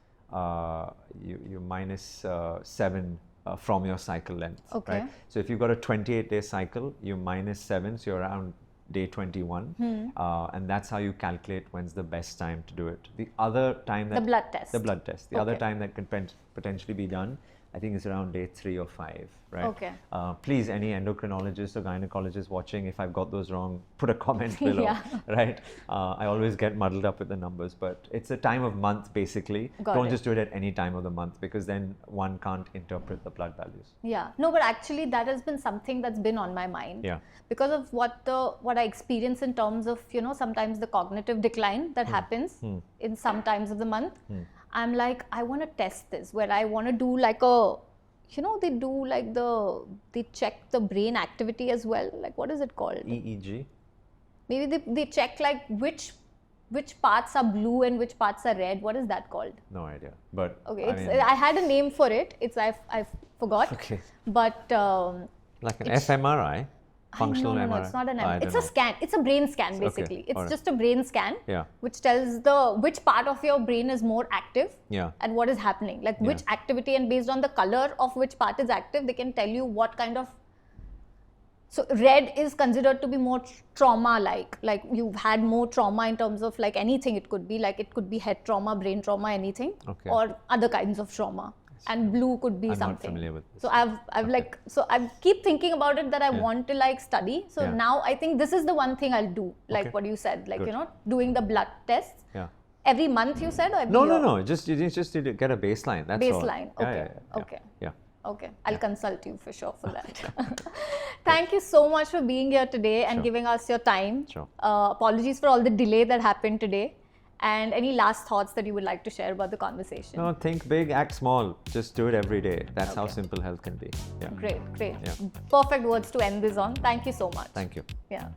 Speaker 1: 7 from your cycle length.
Speaker 2: Okay.
Speaker 1: Right? So if you've got a 28-day cycle, you minus 7, so you're around day 21, and that's how you calculate when's the best time to do it. The other time that
Speaker 2: the blood test.
Speaker 1: The blood test. The other time that can potentially be done, I think it's around day 3 or 5, right?
Speaker 2: Okay.
Speaker 1: Please, any endocrinologist or gynecologist watching, if I've got those wrong, put a comment below, right? I always get muddled up with the numbers, but it's a time of month basically. Don't just do it at any time of the month, because then one can't interpret the blood values.
Speaker 2: Yeah. No, but actually that has been something that's been on my mind.
Speaker 1: Yeah.
Speaker 2: Because of what I experience in terms of, sometimes the cognitive decline that happens in some times of the month. I'm like, I want to test this, where I want to do like they do like they check the brain activity as well. Like, what is it called?
Speaker 1: EEG?
Speaker 2: Maybe they check like which parts are blue and which parts are red. What is that called?
Speaker 1: No idea. But
Speaker 2: okay, I had a name for it. I forgot.
Speaker 1: Okay.
Speaker 2: But
Speaker 1: like an fMRI? Functional
Speaker 2: no,
Speaker 1: MRI?
Speaker 2: it's not an MRI. It's a scan. It's a brain scan basically.
Speaker 1: Okay.
Speaker 2: It's just a brain scan,
Speaker 1: Yeah.
Speaker 2: which tells which part of your brain is more active,
Speaker 1: Yeah.
Speaker 2: and what is happening, like which activity, and based on the color of which part is active, they can tell you what kind of. So red is considered to be more trauma, like you've had more trauma in terms of like anything. It could be head trauma, brain trauma, anything, or other kinds of trauma. And blue could be
Speaker 1: I'm
Speaker 2: something.
Speaker 1: not familiar with this.
Speaker 2: So I keep thinking about it, that I want to like study. So now I think this is the one thing I'll do, like what you said, like doing the blood tests.
Speaker 1: Yeah.
Speaker 2: Every month you said, or every year?
Speaker 1: No. You just need to get a baseline. That's all.
Speaker 2: Baseline. Okay.
Speaker 1: Okay. Yeah.
Speaker 2: Okay. I'll consult you for sure for that. Thank you so much for being here today and giving us your time.
Speaker 1: Sure.
Speaker 2: Apologies for all the delay that happened today. And any last thoughts that you would like to share about the conversation?
Speaker 1: No, think big, act small. Just do it every day. That's how simple health can be. Yeah.
Speaker 2: Great.
Speaker 1: Yeah.
Speaker 2: Perfect words to end this on. Thank you so much.
Speaker 1: Thank you.
Speaker 2: Yeah.